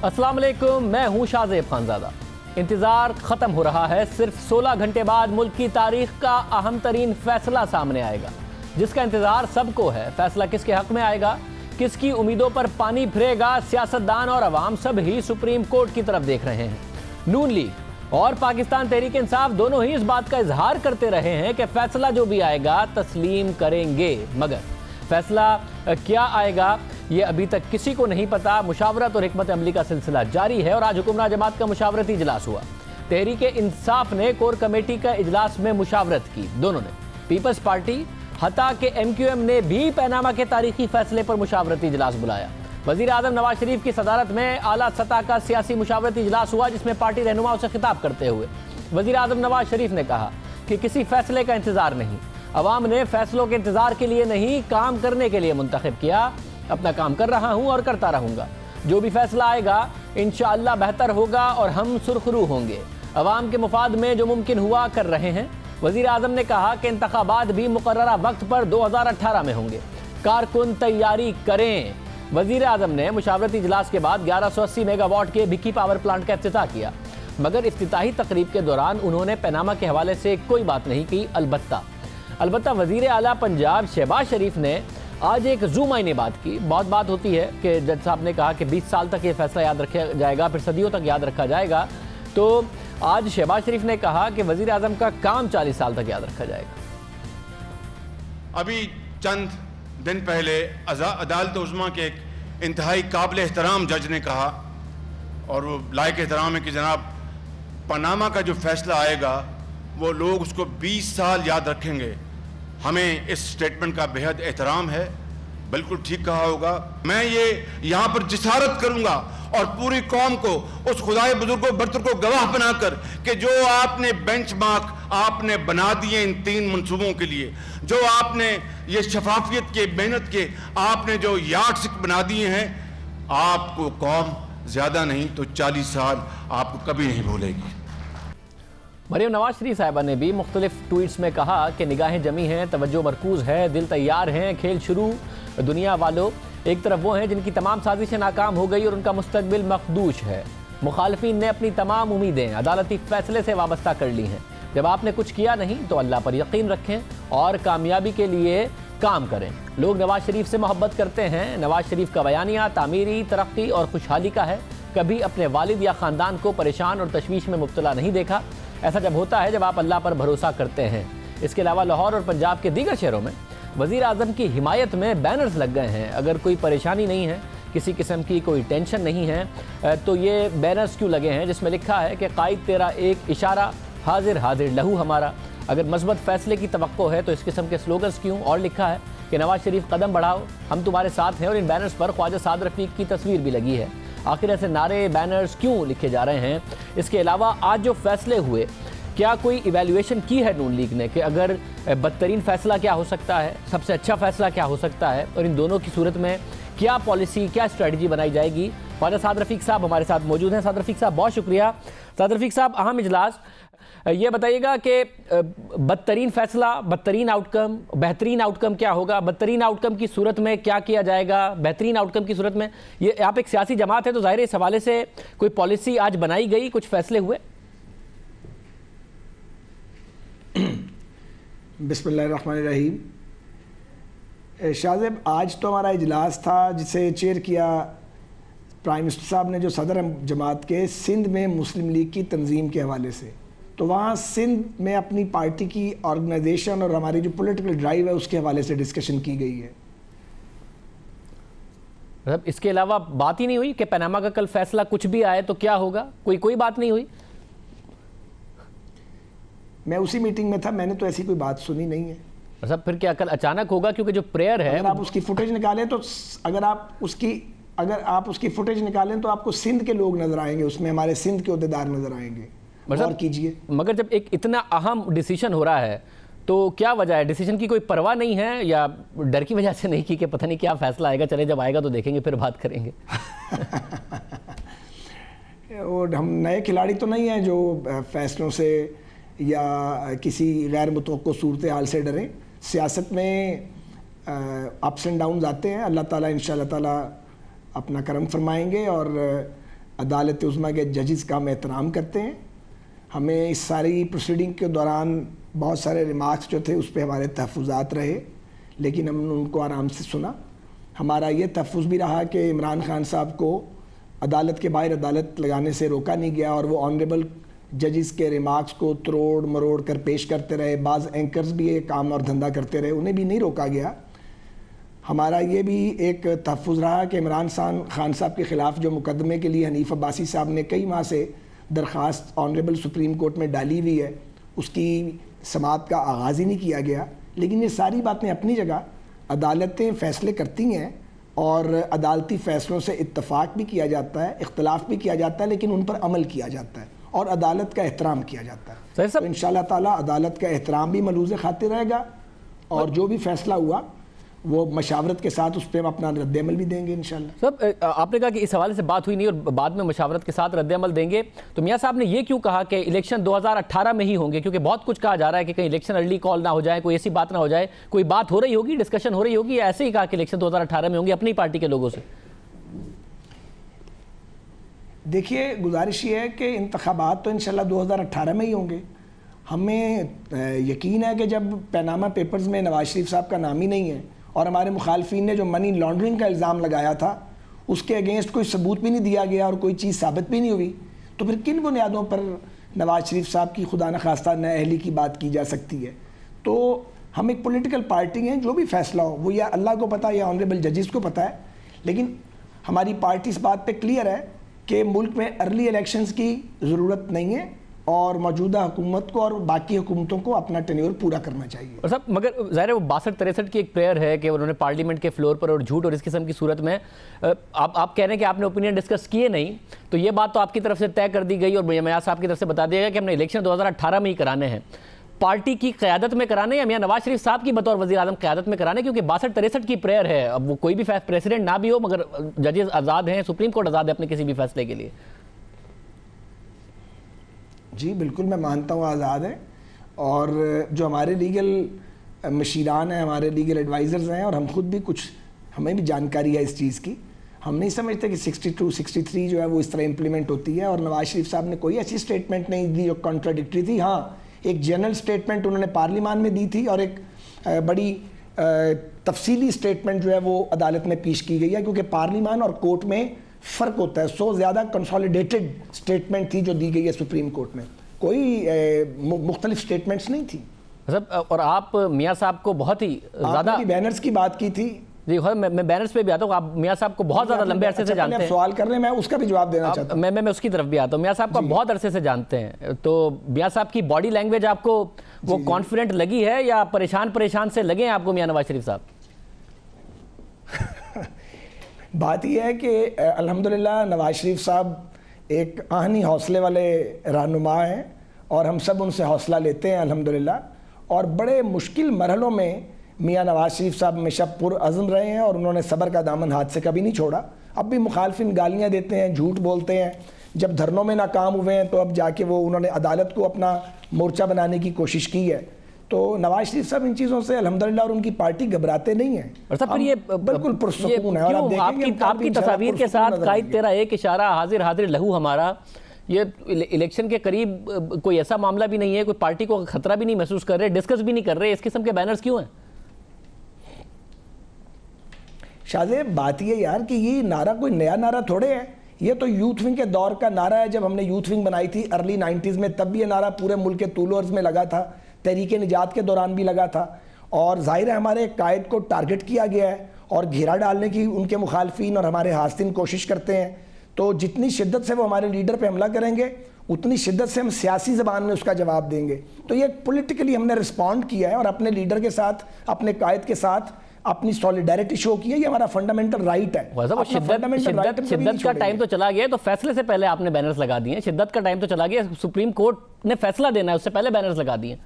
अस्सलाम वालेकुम, मैं हूं शाहजेब खानजादा। इंतजार खत्म हो रहा है। सिर्फ 16 घंटे बाद मुल्क की तारीख का अहम तरीन फैसला सामने आएगा, जिसका इंतजार सबको है। फैसला किसके हक में आएगा, किसकी उम्मीदों पर पानी फिरेगा, सियासतदान और अवाम सब ही सुप्रीम कोर्ट की तरफ देख रहे हैं। नून लीग और पाकिस्तान तहरीक इंसाफ दोनों ही इस बात का इजहार करते रहे हैं कि फैसला जो भी आएगा तस्लीम करेंगे, मगर फैसला क्या आएगा ये अभी तक किसी को नहीं पता। मुशावरत और हिकमत अमली का सिलसिला जारी है और आज हुक्मरान जमात का मुशावरती इजलास हुआ। तहरीक इंसाफ ने कोर कमेटी का इजलास में मुशावरत की। दोनों ने, पीपल्स पार्टी हता के MQM ने भी पनामा के तारीखी फैसले पर मुशावरती इजलास बुलाया। वजीर आजम नवाज शरीफ की सदारत में आला सतह का सियासी मुशावरती इजलास हुआ, जिसमें पार्टी रहनुमाओं से खिताब करते हुए वजीर आजम नवाज शरीफ ने कहा कि किसी फैसले का इंतजार नहीं, अवाम ने फैसलों के इंतजार के लिए नहीं, काम करने के लिए मुंतखब किया। अपना काम कर रहा हूं और करता रहूंगा। जो भी फैसला आएगा इंशाअल्लाह बेहतर होगा और हम सुरखरू होंगे। अवाम के मुफाद में जो मुमकिन हुआ कर रहे हैं। वजीर आजम ने कहा कि इंतखाबात भी मुकर्ररा वक्त पर 2018 में होंगे, कारकुन तैयारी करें। वजीर आजम ने मुशावरती इजलास के बाद 1180 मेगावाट के भिक्की पावर प्लांट का इफ्तिताह किया, मगर इफ्तिताही तकरीब के दौरान उन्होंने पनामा के हवाले से कोई बात नहीं की। अलबत्ता वजीर आला पंजाब शहबाज शरीफ ने आज एक जूम आईने बात की। बहुत बात होती है कि जज साहब ने कहा कि 20 साल तक ये फैसला याद रखा जाएगा, फिर सदियों तक याद रखा जाएगा। तो आज शहबाज शरीफ ने कहा कि वजीर आजम का काम 40 साल तक याद रखा जाएगा। अभी चंद दिन पहले अदालत उज़्मा के एक इंतहाई काबिल एहतराम जज ने कहा, और वो लायक एहतराम है कि जनाब पनामा का जो फैसला आएगा वो लोग उसको 20 साल याद रखेंगे। हमें इस स्टेटमेंट का बेहद एहतराम है, बिल्कुल ठीक कहा होगा। मैं ये यहाँ पर जिसारत करूँगा और पूरी कौम को, उस खुदाए बुजुर्ग बरतर को गवाह बनाकर कि जो आपने बेंचमार्क आपने बना दिए इन 3 मंसूबों के लिए, जो आपने ये शफाफियत के, मेहनत के आपने जो यार्डस्टिक बना दिए हैं, आपको कौम ज़्यादा नहीं तो 40 साल आपको कभी नहीं भूलेगी। मरियम नवाज शरीफ साहिबा ने भी मुख्तलिफ ट्वीट्स में कहा कि निगाहें जमी हैं, तवज्जो मरकूज है, दिल तैयार हैं, खेल शुरू। दुनिया वालों, एक तरफ वो हैं जिनकी तमाम साजिशें नाकाम हो गई और उनका मुस्तकबिल मखदूश है। मुखालफीन ने अपनी तमाम उम्मीदें अदालती फैसले से वाबस्ता कर ली हैं। जब आपने कुछ किया नहीं तो अल्लाह पर यकीन रखें और कामयाबी के लिए काम करें। लोग नवाज शरीफ से मोहब्बत करते हैं। नवाज शरीफ का बयानिया तामीरी, तरक्की और खुशहाली का है। कभी अपने वालिद या ख़ानदान को परेशान और तशवीश में मुब्तला नहीं देखा। ऐसा जब होता है जब आप अल्लाह पर भरोसा करते हैं। इसके अलावा लाहौर और पंजाब के दीगर शहरों में वज़ीर आज़म की हिमायत में बैनर्स लग गए हैं। अगर कोई परेशानी नहीं है, किसी किस्म की कोई टेंशन नहीं है, तो ये बैनर्स क्यों लगे हैं जिसमें लिखा है कि कायद तेरा एक इशारा, हाजिर हाजिर लहू हमारा। अगर मस्बत फैसले की तवक्को है तो इस किस्म के स्लोगन्स क्यों? और लिखा है कि नवाज शरीफ कदम बढ़ाओ, हम तुम्हारे साथ हैं। और इन बैनर्स पर ख्वाजा साद रफ़ीक की तस्वीर भी लगी है। आखिर ऐसे नारे, बैनर्स क्यों लिखे जा रहे हैं? इसके अलावा आज जो फैसले हुए, क्या कोई इवैल्यूएशन की है नून लीग ने कि अगर बदतरीन फैसला क्या हो सकता है, सबसे अच्छा फैसला क्या हो सकता है, और इन दोनों की सूरत में क्या पॉलिसी, क्या स्ट्रेटजी बनाई जाएगी? ख्वाजा साद रफ़ीक साहब हमारे साथ मौजूद हैं। साद रफ़ीक साहब बहुत शुक्रिया। साद रफ़ीक साहब, अहम इजलास, ये बताइएगा कि बदतरीन फैसला, बदतरीन आउटकम, बेहतरीन आउटकम क्या होगा? बदतरीन आउटकम की सूरत में क्या किया जाएगा? बेहतरीन आउटकम की सूरत में, ये आप एक सियासी जमात है तो ज़ाहिर है इस हवाले से कोई पॉलिसी आज बनाई गई, कुछ फैसले हुए? बिस्मिल्लाहिर्रहमानिर्रहीम। शाहज़ेब, आज तो हमारा इजलास था जिसे चेयर किया प्राइम मिनिस्टर साहब ने, जो सदर जमात के सिंध में मुस्लिम लीग की तंजीम के हवाले से। तो वहाँ सिंध में अपनी पार्टी की ऑर्गेनाइजेशन और हमारी जो पॉलिटिकल ड्राइव है उसके हवाले से डिस्कशन की गई है। मतलब इसके अलावा बात ही नहीं हुई कि पनामा का कल फैसला कुछ भी आए तो क्या होगा? कोई बात नहीं हुई? मैं उसी मीटिंग में था, मैंने तो ऐसी कोई बात सुनी नहीं है। मतलब फिर क्या कल अचानक होगा? क्योंकि जो प्रेयर है, अगर आप उसकी फुटेज निकालें तो अगर आप उसकी फुटेज निकालें तो आपको सिंध के लोग नजर आएंगे, उसमें हमारे सिंध के अहदेदार नजर आएंगे। मतलब कीजिए। मगर जब एक इतना अहम डिसीजन हो रहा है तो क्या वजह है? डिसीजन की कोई परवाह नहीं है या डर की वजह से नहीं की कि पता नहीं क्या फैसला आएगा, चले जब आएगा तो देखेंगे, फिर बात करेंगे? और हम नए खिलाड़ी तो नहीं हैं जो फैसलों से या किसी गैर मुतवक्को सूरत हाल से डरें। सियासत में अप्स एंड डाउन्स आते हैं। अल्लाह ताला इंशाअल्लाह ताला अपना करम फरमाएंगे और अदालत उज़्मा के जजेस का हम एहतराम करते हैं। हमें इस सारी प्रोसीडिंग के दौरान बहुत सारे रिमार्क्स जो थे उस पर हमारे तहफ़्फ़ुज़ात रहे, लेकिन हमने उनको आराम से सुना। हमारा ये तहफ़्फ़ुज़ भी रहा कि इमरान खान साहब को अदालत के बाहर अदालत लगाने से रोका नहीं गया और वो ऑनरेबल जजेस के रिमार्क्स को तोड़ मरोड़ कर पेश करते रहे। बाज़ एंकर्स भी ये काम और धंधा करते रहे, उन्हें भी नहीं रोका गया। हमारा ये भी एक तहफ़्फ़ुज़ रहा कि इमरान खान साहब के ख़िलाफ़ जो मुकदमे के लिए हनीफ़ अब्बासी साहब ने कई माह से दरख्वास्त ऑनरेबल सुप्रीम कोर्ट में डाली हुई है, उसकी समाअत का आगाज़ ही नहीं किया गया। लेकिन ये सारी बातें अपनी जगह, अदालतें फ़ैसले करती हैं और अदालती फ़ैसलों से इत्तफ़ाक़ भी किया जाता है, इख्तलाफ भी किया जाता है, लेकिन उन पर अमल किया जाता है और अदालत का एहतराम किया जाता है। तो इंशाअल्लाह ताला अदालत का एहतराम भी मलूज़ खातिर रहेगा और जो भी फ़ैसला हुआ वो मशावरत के साथ उस पर हम अपना रद्द-ए-अमल भी देंगे इंशाअल्लाह। सब आपने कहा कि इस हवाले से बात हुई नहीं और बाद में मशावरत के साथ रद्द-ए-अमल देंगे, तो मियाँ साहब ने ये क्यों कहा कि इलेक्शन 2018 में ही होंगे? क्योंकि बहुत कुछ कहा जा रहा है कि कहीं इलेक्शन अर्ली कॉल ना हो जाए, कोई ऐसी बात ना हो जाए। कोई बात हो रही होगी, डिस्कशन हो रही होगी, या ऐसे ही कहा कि इलेक्शन 2018 में होंगे अपनी पार्टी के लोगों से? देखिए, गुजारिश ये है कि इंतखाबात तो इंशाअल्लाह 2018 में ही होंगे। हमें यकीन है कि जब पैनामा पेपर्स में नवाज शरीफ साहब का नाम ही नहीं है और हमारे मुखालफिन ने जो मनी लॉन्ड्रिंग का इल्ज़ाम लगाया था उसके अगेंस्ट कोई सबूत भी नहीं दिया गया और कोई चीज़ साबित भी नहीं हुई, तो फिर किन बुनियादों पर नवाज शरीफ साहब की खुदा न खास्ता नाअहली की बात की जा सकती है? तो हम एक पॉलिटिकल पार्टी हैं, जो भी फैसला हो वो या अल्लाह को पता है या ऑनरेबल जजेस को पता है, लेकिन हमारी पार्टी इस बात पर क्लियर है कि मुल्क में अर्ली इलेक्शंस की ज़रूरत नहीं है और मौजूदा हुकूमत को और बाकी हुकूमतों को अपना टेन्योर पूरा करना चाहिए। और सब मगर ज़ाहिर है वो 62-63 की एक प्रेयर है कि उन्होंने पार्लियामेंट के फ्लोर पर और झूठ और इस किस्म की सूरत में आप कह रहे हैं कि आपने ओपिनियन डिस्कस किए नहीं, तो ये बात तो आपकी तरफ से तय कर दी गई और मियाँ साहब की तरफ से बता दिया गया कि हमने इलेक्शन 2018 में ही कराने हैं। पार्टी की क़यादत में कराने या मियाँ नवाज शरीफ साहब की बतौर वज़ीर आज़म क़यादत में कराने? क्योंकि 62-63 की प्रेयर है, अब वो कोई भी प्रेसिडेंट ना भी हो मगर जजेस आज़ाद हैं, सुप्रीम कोर्ट आज़ाद है अपने किसी भी फैसले के लिए। जी बिल्कुल, मैं मानता हूँ आज़ाद है और जो हमारे लीगल मशीरान हैं, हमारे लीगल एडवाइज़र्स हैं और हम खुद भी कुछ, हमें भी जानकारी है इस चीज़ की। हम नहीं समझते कि 62-63 जो है वो इस तरह इम्प्लीमेंट होती है और नवाज शरीफ साहब ने कोई ऐसी स्टेटमेंट नहीं दी जो कॉन्ट्राडिक्टरी थी। हाँ, एक जनरल स्टेटमेंट उन्होंने पार्लियामान में दी थी और एक बड़ी तफसीली स्टेटमेंट जो है वो अदालत में पेश की गई है, क्योंकि पार्लियामान और कोर्ट में फ़र्क होता है। सो ज़्यादा कंसोलिडेटेड स्टेटमेंट थी जो दी गई है सुप्रीम कोर्ट में, कोई मुख्तलिफ स्टेटमेंट्स नहीं थी। मतलब और आप मियाँ साहब को बहुत ही ज़्यादा बैनर्स की बात की थी। जी मैं बैनर्स पे भी आता हूँ। आप मियाँ साहब को बहुत ज़्यादा लंबे अरसे से जानते हैं। सवाल कर रहे हैं, मैं उसका भी जवाब देना चाहता हूँ। मैं उसकी तरफ भी आता हूँ। मियाँ साहब को बहुत अरसे से जानते हैं, तो मियाँ साहब की बॉडी लैंग्वेज आपको वो कॉन्फिडेंट लगी है या परेशान से लगे हैं आपको मियाँ नवाज शरीफ साहब? बात यह है कि अल्हम्दुलिल्लाह नवाज शरीफ साहब एक आहनी हौसले वाले रहनुमा हैं और हम सब उनसे हौसला लेते हैं अल्हम्दुलिल्लाह। और बड़े मुश्किल मरहलों में मियाँ नवाज शरीफ साहब हमेशा पुरअज़्म रहे हैं और उन्होंने सब्र का दामन हाथ से कभी नहीं छोड़ा। अब भी मुखालफिन गालियाँ देते हैं, झूठ बोलते हैं। जब धरनों में नाकाम हुए हैं तो अब जाके वो उन्होंने अदालत को अपना मोर्चा बनाने की कोशिश की है। तो नवाज शरीफ साहब इन चीज़ों से अल्हम्दुलिल्लाह और उनकी पार्टी घबराते नहीं हैं। और सब फिर ये बिल्कुल पुरसुकून है। और आप देखेंगे आपकी तस्वीर के साथ कायद तेरा एक इशारा हाजिर हाजिर लहू हमारा, ये इलेक्शन के करीब कोई ऐसा मामला भी नहीं है, कोई पार्टी को खतरा भी नहीं महसूस कर रहे, डिस्कस भी नहीं कर रहे, इस किस्म के बैनर्स क्यों हैं? शाहज़ेब, बात ये यार कि ये नारा कोई नया नारा थोड़े है, ये तो यूथ विंग के दौर का नारा है। जब हमने यूथ विंग बनाई थी अर्ली 90s में, तब भी ये नारा पूरे मुल्क के तूल अर्ज़ में लगा था, तहरीक निजात के दौरान भी लगा था। और जाहिर है हमारे कायद को टारगेट किया गया है और घेरा डालने की उनके मुखालफिन और हमारे हासिन कोशिश करते हैं। तो जितनी शिद्दत से वो हमारे लीडर पे हमला करेंगे उतनी शिद्दत से हम सियासी ज़बान में उसका जवाब देंगे। तो ये पॉलिटिकली हमने रिस्पॉन्ड किया है और अपने लीडर के साथ, अपने कायद के साथ अपनी सॉलिडारिटी शो की है। ये हमारा फंडामेंटल राइट है। शिद्दत का टाइम तो चला गया, तो फैसले से पहले आपने बैनर्स लगा दिए। शिद्दत का टाइम तो चला गया, सुप्रीम कोर्ट ने फैसला देना है, उससे पहले बैनर्स लगा दिए।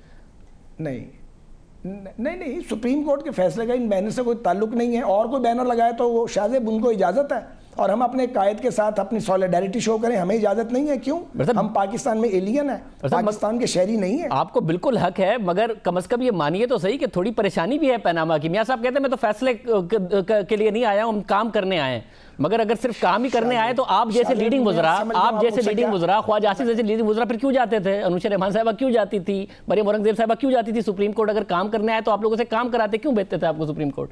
नहीं, सुप्रीम कोर्ट के फैसले का इन बैनर से कोई ताल्लुक नहीं है। और कोई बैनर लगाए तो वो शाहज़ेब उनको इजाज़त है, और हम अपने कायद के साथ अपनी सॉलिडारिटी शो करें, हमें इजाजत नहीं है। क्यों? हम पाकिस्तान में एलियन है, पाकिस्तान के शहरी नहीं है। आपको बिल्कुल हक है, मगर कम से कम ये मानिए तो सही कि थोड़ी परेशानी भी है पनामा की। मियां साहब कहते हैं मैं तो फैसले के लिए नहीं आया हूं, हम काम करने आए हैं। मगर अगर सिर्फ काम ही करने आए तो आप जैसे लीडिंग वज़रा ख्वाजा आसिफ जैसे लीडिंग वज़रा फिर क्यों जाते थे? अनुशा रहमान साहबा क्यों जाती थी? मरियम औरंगजेब साहबा क्यों जाती थी सुप्रीम कोर्ट? अगर काम करने आए तो आप लोगों से काम कराते, क्यों भेजते थे आपको सुप्रीम कोर्ट?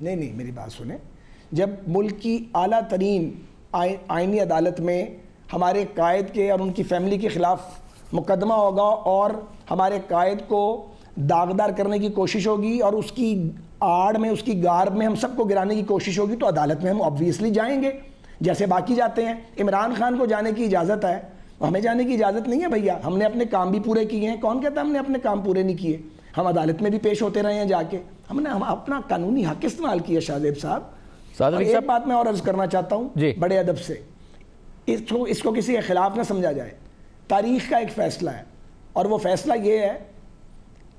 नहीं, मेरी बात सुने। जब मुल्क की आला तरीन आईनी अदालत में हमारे कायद के और उनकी फैमिली के खिलाफ मुकदमा होगा और हमारे कायद को दागदार करने की कोशिश होगी और उसकी आड़ में, उसकी गार्ब में हम सबको गिराने की कोशिश होगी, तो अदालत में हम ऑब्वियसली जाएंगे जैसे बाकी जाते हैं। इमरान खान को जाने की इजाज़त है, हमें जाने की इजाज़त नहीं है भैया। हमने अपने काम भी पूरे किए हैं। कौन कहता है हमने अपने काम पूरे नहीं किए? हम अदालत में भी पेश होते रहे हैं जाके। हम अपना कानूनी हक इस्तेमाल किया शाहजेब साहब। और एक बात मैं और अर्ज करना चाहता हूँ बड़े अदब से, इसको किसी के खिलाफ ना समझा जाए। तारीख का एक फ़ैसला है और वो फ़ैसला ये है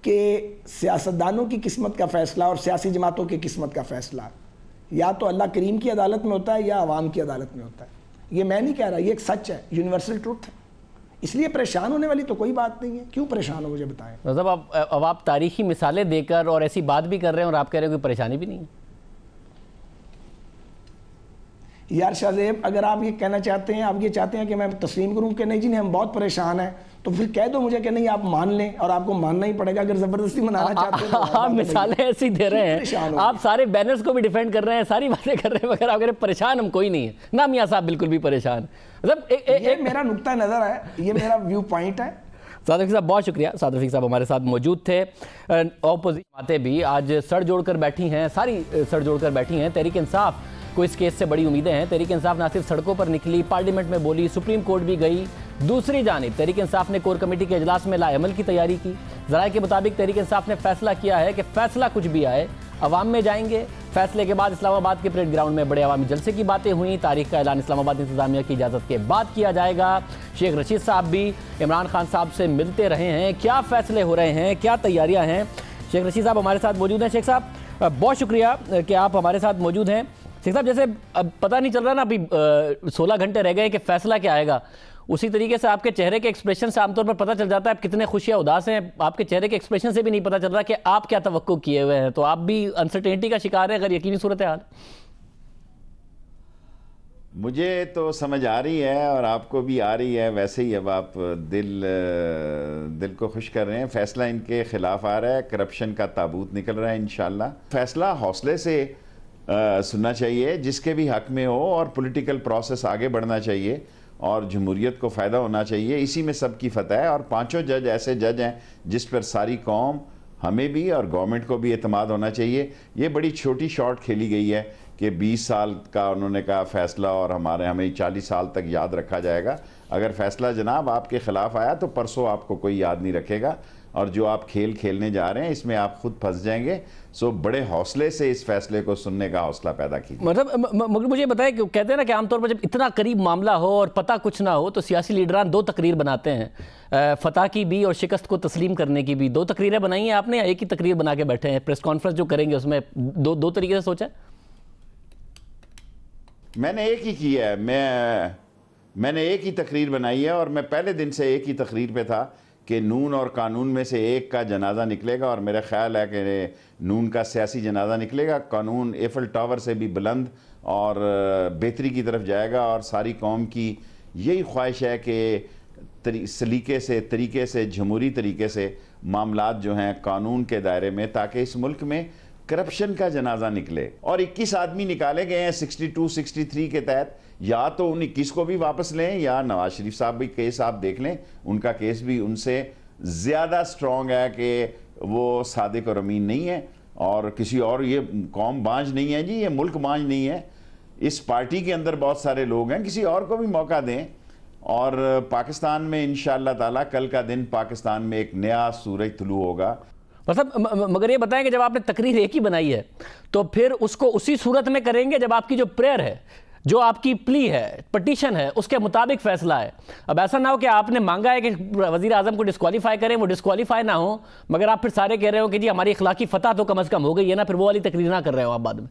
कि सियासतदानों की किस्मत का फ़ैसला और सियासी जमातों की किस्मत का फ़ैसला या तो अल्लाह करीम की अदालत में होता है या अवाम की अदालत में होता है। ये मैं नहीं कह रहा, ये एक सच है, यूनिवर्सल ट्रुथ है। इसलिए परेशान होने वाली तो कोई बात नहीं है। क्यों परेशान हो, मुझे बताएं। मतलब अब आप तारीखी मिसालें देकर और ऐसी बात भी कर रहे हैं और आप कह रहे हो कोई परेशानी भी नहीं है। यार शाहजेब, अगर आप ये कहना चाहते हैं, आप ये चाहते हैं कि मैं तस्लीम करूं कि नहीं जी नहीं हम बहुत परेशान हैं, तो फिर कह दो मुझे कि नहीं आप मान लें, और आपको मानना ही पड़ेगा अगर ज़बरदस्ती मनाना चाहते हैं। आप मिसालें ऐसी दे रहे हैं, आप सारे बैनर्स को भी डिफेंड कर रहे हैं, सारी बातें कर रहे हैं, मगर आप कह रहे परेशान हम कोई नहीं है ना। मियां साहब बिल्कुल भी परेशान, मतलब एक मेरा नुक्ता नज़र है, ये मेरा व्यू पॉइंट है। साद रफीक साहब बहुत शुक्रिया। साद रफीक साहब हमारे साथ मौजूद थे। ऑपोजिशन बातें भी आज सर जोड़कर बैठी हैं, सारी सर जोड़कर बैठी हैं। तहरीक इंसाफ को इस केस से बड़ी उम्मीदें हैं। तहरीक इंसाफ ना सिर्फ सड़कों पर निकली, पार्लियामेंट में बोली, सुप्रीम कोर्ट भी गई। दूसरी जानिब तहरीक इंसाफ ने कोर कमेटी के इजलास में लाएअमल की तैयारी की। ज़राए के मुताबिक तहरीक इंसाफ ने फैसला किया है कि फैसला कुछ भी आए अवाम में जाएंगे। फैसले के बाद इस्लामाबाद के परेड ग्राउंड में बड़े अवामी जलसे की बातें हुई। तारीख का ऐलान इस्लामाबाद इंतजामिया की इजाज़त के बाद किया जाएगा। शेख रशीद साहब भी इमरान खान साहब से मिलते रहे हैं। क्या फैसले हो रहे हैं, क्या तैयारियाँ हैं? शेख रशीद साहब हमारे साथ मौजूद हैं। शेख साहब बहुत शुक्रिया कि आप हमारे साथ मौजूद हैं। शेख साहब, जैसे अब पता नहीं चल रहा ना, अभी 16 घंटे रह गए कि फैसला क्या आएगा, उसी तरीके से आपके चेहरे के एक्सप्रेशन से आमतौर पर पता चल जाता है आप कितने खुश या उदास हैं। आपके चेहरे के एक्सप्रेशन से भी नहीं पता चल रहा कि आप क्या तवक्को किए हुए हैं, तो आप भी अनसर्टेनिटी का शिकार हैं अगर यकीनी सूरत हाल। मुझे तो समझ आ रही है और आपको भी आ रही है, वैसे ही अब आप दिल को खुश कर रहे हैं। फैसला इनके खिलाफ आ रहा है, करप्शन का ताबूत निकल रहा है। इंशाल्लाह फैसला हौसले से सुनना चाहिए, जिसके भी हक में हो, और पॉलिटिकल प्रोसेस आगे बढ़ना चाहिए और जमहूरियत को फ़ायदा होना चाहिए। इसी में सबकी फतह है। और पांचों जज ऐसे जज हैं जिस पर सारी कौम, हमें भी और गवर्नमेंट को भी एतमाद होना चाहिए। ये बड़ी छोटी शॉट खेली गई है कि 20 साल का उन्होंने कहा फ़ैसला और हमें 40 साल तक याद रखा जाएगा। अगर फ़ैसला जनाब आपके ख़िलाफ़ आया तो परसों आपको कोई याद नहीं रखेगा, और जो आप खेल खेलने जा रहे हैं इसमें आप खुद फंस जाएंगे। सो बड़े हौसले से इस फैसले को सुनने का हौसला पैदा कीजिए। मतलब मुझे बताएं, कहते हैं ना कि आमतौर पर जब इतना करीब मामला हो और पता कुछ ना हो तो सियासी लीडरान दो तकरीर बनाते हैं, फतह की भी और शिकस्त को तस्लीम करने की भी। दो तकरीरें बनाई हैं आपने या एक ही तकरीर बना के बैठे हैं? प्रेस कॉन्फ्रेंस जो करेंगे उसमें दो तरीके से सोचा है? मैंने एक ही किया है, मैंने एक ही तकरीर बनाई है, और मैं पहले दिन से एक ही तकरीर पे था कि नून और कानून में से एक का जनाजा निकलेगा, और मेरा ख्याल है कि नून का सियासी जनाजा निकलेगा। कानून एफल टावर से भी बुलंद और बेहतरी की तरफ जाएगा, और सारी कौम की यही ख्वाहिश है कि सलीके से, तरीके से, जमहूरी तरीके से मामलात जो हैं कानून के दायरे में, ताकि इस मुल्क में करप्शन का जनाजा निकले। और 21 आदमी निकाले गए हैं 62-63 के तहत। या तो उन 21 को भी वापस लें, या नवाज शरीफ साहब भी केस आप देख लें, उनका केस भी उनसे ज़्यादा स्ट्रॉन्ग है कि वो सादिक और अमीन नहीं है, और किसी और, ये कौम बांझ नहीं है जी, ये मुल्क बांझ नहीं है। इस पार्टी के अंदर बहुत सारे लोग हैं, किसी और को भी मौका दें। और पाकिस्तान में इंशाअल्लाह ताला कल का दिन पाकिस्तान में एक नया सूरज तुलू होगा। मतलब मगर ये बताएं कि जब आपने तकरीर एक ही बनाई है तो फिर उसको उसी सूरत में करेंगे जब आपकी जो प्रेयर है, जो आपकी प्ली है, पटिशन है, उसके मुताबिक फैसला है। अब ऐसा ना हो कि आपने मांगा है कि वज़ीर आज़म को डिस्क्वालीफाई करें, वो डिस्क्वालीफाई ना हो, मगर आप फिर सारे कह रहे हो कि जी हमारी इखलाकी फतह तो कम अज़ कम हो गई है ना, फिर वो वाली तकरीर ना कर रहे हो आप बाद में।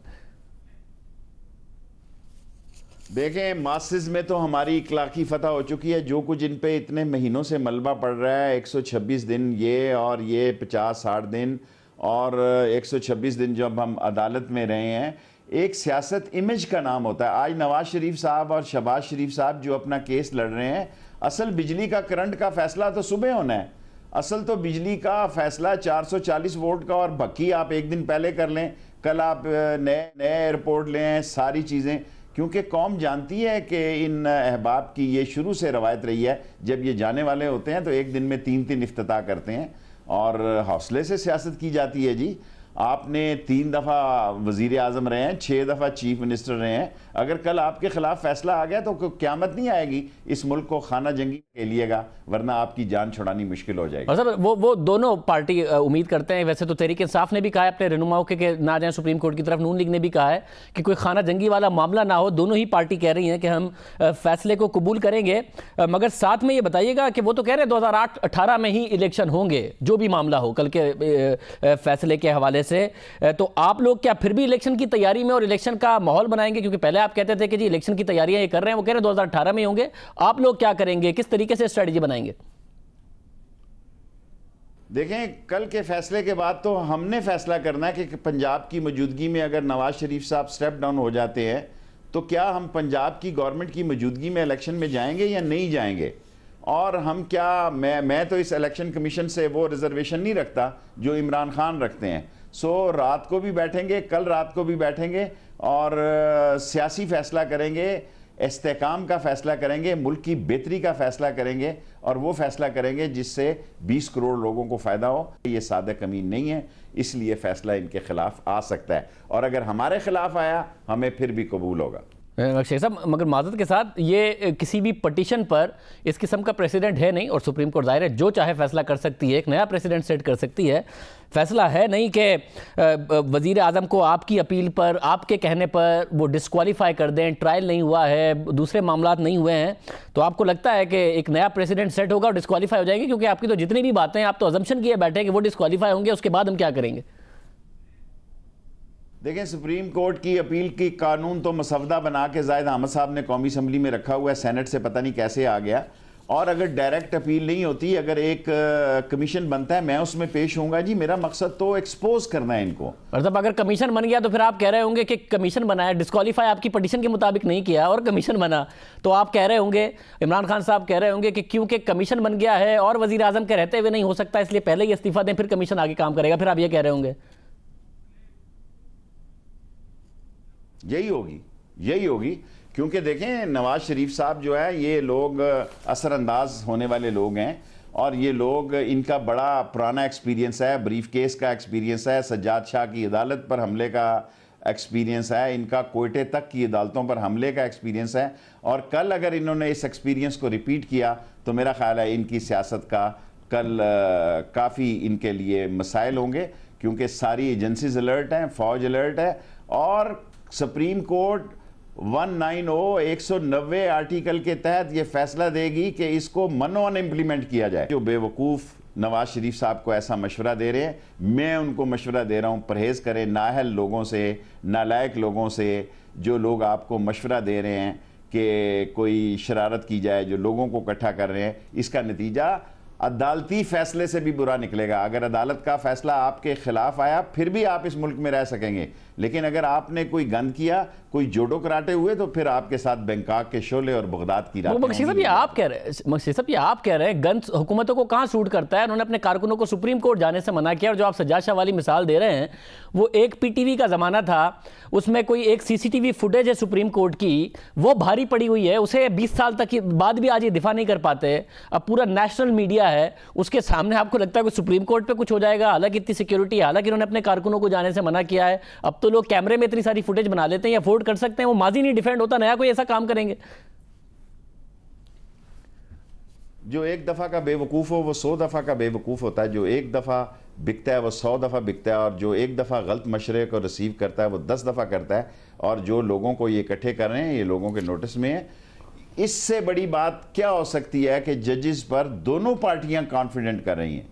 देखें, मासिस में तो हमारी इखलाकी फतह हो चुकी है। जो कुछ इन पे इतने महीनों से मलबा पड़ रहा है, 126 दिन ये और ये 50-60 दिन और 126 दिन जब हम अदालत में रहे हैं, एक सियासत इमेज का नाम होता है। आज नवाज शरीफ साहब और शहबाज शरीफ साहब जो अपना केस लड़ रहे हैं, असल बिजली का करंट का फैसला तो सुबह होना है। असल तो बिजली का फैसला 440 वोल्ट का, और बाकी आप एक दिन पहले कर लें, कल आप नए एयरपोर्ट लें, सारी चीज़ें, क्योंकि कौम जानती है कि इन अहबाब की ये शुरू से रवायत रही है, जब ये जाने वाले होते हैं तो एक दिन में 3-3 इफ्तिताह करते हैं और हौसले से सियासत की जाती है जी। आपने 3 दफ़ा वज़ीर आज़म रहे हैं, 6 दफ़ा चीफ मिनिस्टर रहे हैं। अगर कल आपके खिलाफ फैसला आ गया तो क़यामत नहीं आएगी, इस मुल्क को खाना जंगी खेलिएगा, वरना आपकी जान छुड़ानी मुश्किल हो जाएगी। और सब वो दोनों पार्टी उम्मीद करते हैं। वैसे तो तहरीक इंसाफ ने भी कहा है अपने रहनुमाओं के ना जाए सुप्रीम कोर्ट की तरफ, नून लीग ने भी कहा है कि कोई खाना जंगी वाला मामला ना हो। दोनों ही पार्टी कह रही हैं कि हम फैसले को कबूल करेंगे, मगर साथ में ये बताइएगा कि वो तो कह रहे हैं 2018 में ही इलेक्शन होंगे, जो भी मामला हो कल के फैसले के हवाले से। तो आप लोग क्या फिर भी इलेक्शन की तैयारी में और इलेक्शन का माहौल बनाएंगे? क्योंकि पहले आप कहते थे कि जी इलेक्शन की तैयारियां ये कर रहे हैं, वो कह रहे हैं 2018 में होंगे। आप लोग क्या करेंगे, किस तरीके से स्ट्रेटजी बनाएंगे? देखें, कल के फैसले के बाद तो हमने फैसला करना है कि पंजाब की मौजूदगी में अगर नवाज शरीफ साहब स्टेप डाउन हो जाते हैं तो क्या हम पंजाब की गवर्नमेंट की मौजूदगी में इलेक्शन में जाएंगे या नहीं जाएंगे। और हम क्या, मैं तो इस इलेक्शन कमीशन से वो रिजर्वेशन नहीं रखता जो इमरान खान रखते हैं। सो रात को भी बैठेंगे, कल रात को भी बैठेंगे और सियासी फैसला करेंगे, इस्तेकाम का फैसला करेंगे, मुल्क की बेहतरी का फैसला करेंगे, और वो फैसला करेंगे जिससे 20 करोड़ लोगों को फ़ायदा हो। ये सादा कमीन नहीं है, इसलिए फ़ैसला इनके ख़िलाफ़ आ सकता है, और अगर हमारे ख़िलाफ़ आया हमें फिर भी कबूल होगा। शेख साहब, मगर माज़रत के साथ ये किसी भी पटिशन पर इस किस्म का प्रेसिडेंट है नहीं, और सुप्रीम कोर्ट ज़ाहिर है जो चाहे फैसला कर सकती है, एक नया प्रेसिडेंट सेट कर सकती है। फैसला है नहीं कि वज़ीर आज़म को आपकी अपील पर, आपके कहने पर वो डिस्क्वालीफाई कर दें, ट्रायल नहीं हुआ है, दूसरे मामलात नहीं हुए हैं, तो आपको लगता है कि एक नया प्रेसिडेंट सेट होगा और डिस्क्वालीफाई हो जाएगी? क्योंकि आपकी तो जितनी भी बातें, आप तो अजम्पशन किए बैठे कि वो डिस्क्वालीफाई होंगे, उसके बाद हम क्या करेंगे? देखें, सुप्रीम कोर्ट की अपील की कानून तो मसवदा बना के जाहिद अहमद साहब ने कौमी असम्बली में रखा हुआ है, सेनेट से पता नहीं कैसे आ गया। और अगर डायरेक्ट अपील नहीं होती, अगर एक कमीशन बनता है, मैं उसमें पेश होऊंगा जी। मेरा मकसद तो एक्सपोज करना है इनको। मतलब अगर कमीशन बन गया तो फिर आप कह रहे होंगे कि कमीशन बनाया, डिस्क्वालीफाई आपकी पटिशन के मुताबिक नहीं किया और कमीशन बना, तो आप कह रहे होंगे, इमरान खान साहब कह रहे होंगे कि क्योंकि कमीशन बन गया है और वजीर आजम के रहते हुए नहीं हो सकता, इसलिए पहले ही इस्तीफा दें, फिर कमीशन आगे काम करेगा। फिर आप ये कह रहे होंगे यही होगी, क्योंकि देखें, नवाज शरीफ साहब जो है, ये लोग असरअंदाज होने वाले लोग हैं, और ये लोग, इनका बड़ा पुराना एक्सपीरियंस है, ब्रीफ केस का एक्सपीरियंस है, सज्जाद शाह की अदालत पर हमले का एक्सपीरियंस है, इनका कोयटे तक की अदालतों पर हमले का एक्सपीरियंस है। और कल अगर इन्होंने इस एक्सपीरियंस को रिपीट किया तो मेरा ख्याल है इनकी सियासत का कल काफ़ी इनके लिए मसाइल होंगे, क्योंकि सारी एजेंसीज अलर्ट हैं, फ़ौज अलर्ट है, और सुप्रीम कोर्ट 190 आर्टिकल के तहत ये फैसला देगी कि इसको मनोन इम्प्लीमेंट किया जाए। जो बेवकूफ़ नवाज शरीफ साहब को ऐसा मशवरा दे रहे हैं, मैं उनको मशवरा दे रहा हूँ, परहेज़ करें नाअहल लोगों से, नालायक लोगों से। जो लोग आपको मशवरा दे रहे हैं कि कोई शरारत की जाए, जो लोगों को इकट्ठा कर रहे हैं, इसका नतीजा अदालती फैसले से भी बुरा निकलेगा। अगर अदालत का फैसला आपके खिलाफ आया फिर भी आप इस मुल्क में रह सकेंगे, लेकिन अगर आपने कोई गंद किया, कोई जोड़ो कराटे हुए, तो फिर आपके साथ बैंकॉक के शोले और बगदाद की रात। मकसीद साहब, ये आप कह रहे हैं गंद हुकूमतों को कहाँ सूट करता है? उन्होंने अपने कारकुनों को सुप्रीम कोर्ट जाने से मना किया, और जो आप सज्जाद शाह वाली मिसाल दे रहे हैं, वो एक पीटीवी का ज़माना था, उसमें कोई एक सीसीटीवी फुटेज है सुप्रीम कोर्ट की, वो भारी पड़ी हुई है, उसे 20 साल तक बाद भी आज ये दिफा नहीं कर पाते। अब पूरा नेशनल मीडिया है, उसके सामने आपको लगता है कि सुप्रीम कोर्ट पे कुछ हो जाएगा? हालांकि इतनी सिक्योरिटी, हालांकि उन्होंने अपने कारकुनों को जाने से मना किया है। अब तो लोग कैमरे में इतनी सारी फुटेज बना लेते हैं या अफोर्ड कर सकते हैं, वो माजी नहीं डिफेंड होता, नया कोई ऐसा काम करेंगे। जो एक दफ़ा का बेवकूफ़ हो वो 100 दफ़ा का बेवकूफ़ होता है, जो एक दफ़ा बिकता है वो 100 दफ़ा बिकता है, और जो एक दफ़ा गलत मशरे को रिसीव करता है वो 10 दफ़ा करता है। और जो लोगों को ये इकट्ठे कर रहे हैं, ये लोगों के नोटिस में है। इससे बड़ी बात क्या हो सकती है कि जजेस पर दोनों पार्टियां कॉन्फिडेंट कर रही हैं,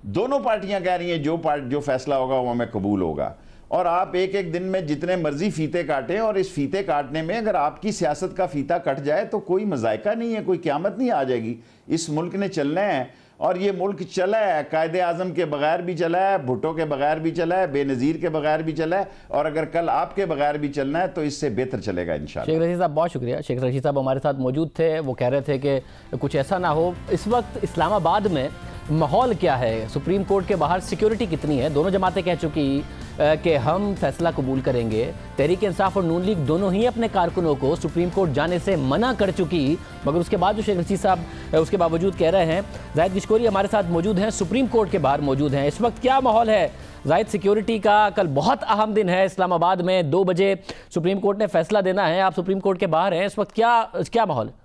दोनों पार्टियां कह रही हैं जो फैसला होगा वो हमें कबूल होगा। और आप एक एक दिन में जितने मर्जी फीते काटें, और इस फीते काटने में अगर आपकी सियासत का फीता कट जाए तो कोई मजायका नहीं है, कोई क़यामत नहीं आ जाएगी। इस मुल्क ने चलना है और ये मुल्क चला है, कायदे आज़म के बगैर भी चला है, भुट्टो के बगैर भी चला है, बेनज़ीर के बगैर भी चला है, और अगर कल आपके बगैर भी चलना है तो इससे बेहतर चलेगा इंशाअल्लाह। शेख रशीद साहब बहुत शुक्रिया। शेख रशीद साहब हमारे साथ मौजूद थे, वो कह रहे थे कि कुछ ऐसा ना हो। इस वक्त इस्लामाबाद में माहौल क्या है, सुप्रीम कोर्ट के बाहर सिक्योरिटी कितनी है? दोनों जमातें कह चुकी कि हम फैसला कबूल करेंगे। तहरीक इंसाफ और नून लीग दोनों ही अपने कारकुनों को सुप्रीम कोर्ट जाने से मना कर चुकी, मगर उसके बाद जो शेख रशीद साहब उसके बावजूद कह रहे हैं। जाहिद गिशकोरी हमारे साथ मौजूद हैं, सुप्रीम कोर्ट के बाहर मौजूद हैं। इस वक्त क्या माहौल है जाहिद सिक्योरिटी का? कल बहुत अहम दिन है इस्लामाबाद में, 2 बजे सुप्रीम कोर्ट ने फैसला देना है, आप सुप्रीम कोर्ट के बाहर हैं, इस वक्त क्या माहौल है?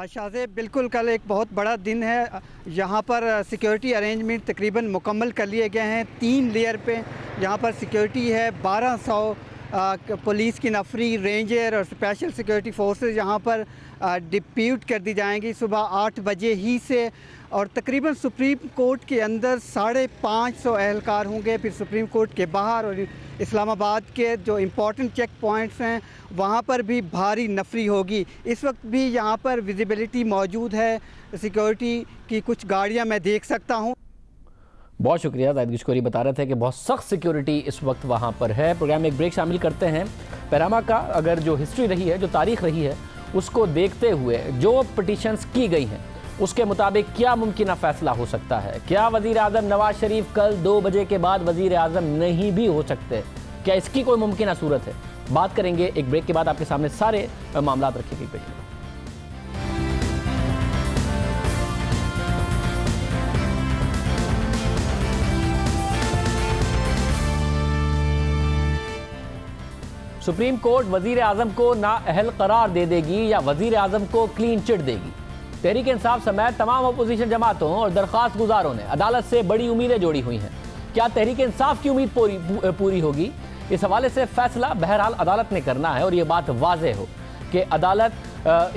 शाहज़ेब, बिल्कुल कल एक बहुत बड़ा दिन है। यहाँ पर सिक्योरिटी अरेंजमेंट तकरीबन मुकम्मल कर लिए गए हैं। 3 लेयर पे यहाँ पर सिक्योरिटी है। 1200 पुलिस की नफरी, रेंजर और स्पेशल सिक्योरिटी फोर्सेस यहाँ पर डिप्यूट कर दी जाएंगी सुबह 8 बजे ही से। और तकरीबन सुप्रीम कोर्ट के अंदर 550 एहलकार होंगे। फिर सुप्रीम कोर्ट के बाहर और इस्लामाबाद के जो इम्पोर्टेंट चेक पॉइंट्स हैं वहाँ पर भी भारी नफरी होगी। इस वक्त भी यहाँ पर विजिबिलिटी मौजूद है, सिक्योरिटी की कुछ गाड़ियाँ मैं देख सकता हूँ। बहुत शुक्रिया। जाहिद गिशकोरी बता रहे थे कि बहुत सख्त सिक्योरिटी इस वक्त वहाँ पर है। प्रोग्राम में एक ब्रेक शामिल करते हैं। पैनामा का अगर जो हिस्ट्री रही है, जो तारीख रही है, उसको देखते हुए जो पिटीशंस की गई हैं उसके मुताबिक क्या मुमकिन फैसला हो सकता है? क्या वज़ीर आज़म नवाज शरीफ कल 2 बजे के बाद वज़ीर आज़म नहीं भी हो सकते? क्या इसकी कोई मुमकिन सूरत है? बात करेंगे एक ब्रेक के बाद, आपके सामने सारे मामला रखेंगे ब्रेक में। सुप्रीम कोर्ट वज़ीर आज़म को नाअहल करार दे देगी या वज़ीर आज़म को क्लीन चिट देगी? तहरीक इंसाफ समेत तमाम अपोजिशन जमातों और दरख्वास्त गुजारों ने अदालत से बड़ी उम्मीदें जोड़ी हुई हैं। क्या तहरीक इंसाफ की उम्मीद पूरी होगी? इस हवाले से फैसला बहरहाल अदालत ने करना है, और ये बात वाज़ेह हो कि अदालत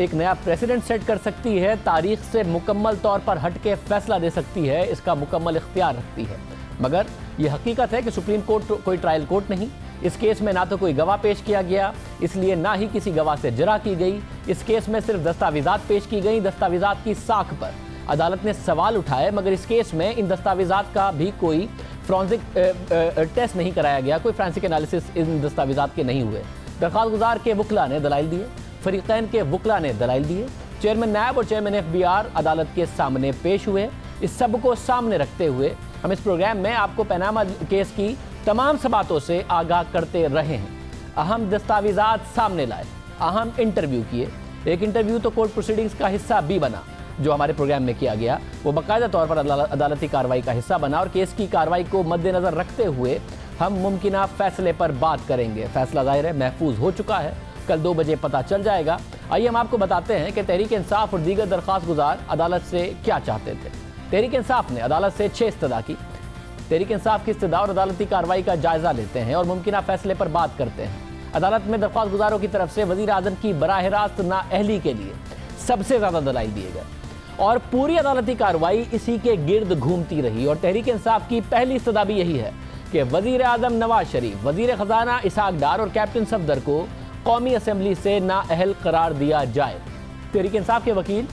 एक नया प्रेसिडेंट सेट कर सकती है, तारीख से मुकम्मल तौर पर हट के फैसला दे सकती है, इसका मुकम्मल इख्तियार रखती है। मगर यह हकीकत है कि सुप्रीम कोर्ट कोई ट्रायल कोर्ट नहीं। इस केस में ना तो कोई गवाह पेश किया गया, इसलिए ना ही किसी गवाह से जरा की गई। इस केस में सिर्फ दस्तावेजात पेश की गई। दस्तावेजात की साख पर अदालत ने सवाल उठाए, मगर इस केस में इन दस्तावेजात का भी कोई फॉरेंसिक टेस्ट नहीं कराया गया, कोई फॉरेंसिक एनालिसिस इन दस्तावेजात के नहीं हुए। दरख्वास्त गुजार के वकला ने दलाइल दिए, फरीकैन के वकला ने दलाइल दिए, चेयरमैन नायब और चेयरमैन FBI अदालत के सामने पेश हुए। इस सब को सामने रखते हुए हम इस प्रोग्राम में आपको पैनामा केस की तमाम सबातों से आगाह करते रहे हैं। अहम दस्तावेजात सामने लाए, अहम इंटरव्यू किए। एक इंटरव्यू तो कोर्ट प्रोसीडिंग्स का हिस्सा भी बना, जो हमारे प्रोग्राम में किया गया, वो बाकायदा तौर पर अदालती कार्रवाई का हिस्सा बना। और केस की कार्रवाई को मद्देनज़र रखते हुए हम मुमकिन फैसले पर बात करेंगे। फैसला ज़ाहिर है महफूज हो चुका है, कल 2 बजे पता चल जाएगा। आइए हम आपको बताते हैं कि तहरीक इंसाफ और दीगर दरख्वास्त गुजार अदालत से क्या चाहते थे। तहरीक इंसाफ ने अदालत से 6 इस्तदा की। तहरीक इंसाफ की इस्तदा और अदालती कार्रवाई का जायजा लेते हैं और मुमकिन फैसले पर बात करते हैं। अदालत में दरख्वास्त गुजारों की तरफ से वज़ीर आज़म की बराह रास्त नाअहली के लिए सबसे ज़्यादा दलाइल दिए गए और पूरी अदालती कार्रवाई इसी के गिर्द घूमती रही। और तहरीक इंसाफ की पहली इस्तदा भी यही है कि वज़ीर आज़म नवाज शरीफ, वज़ीर ख़जाना इसहाक डार और कैप्टन सफदर को कौमी असम्बली से नाअहल करार दिया जाए। तहरीक इंसाफ के वकील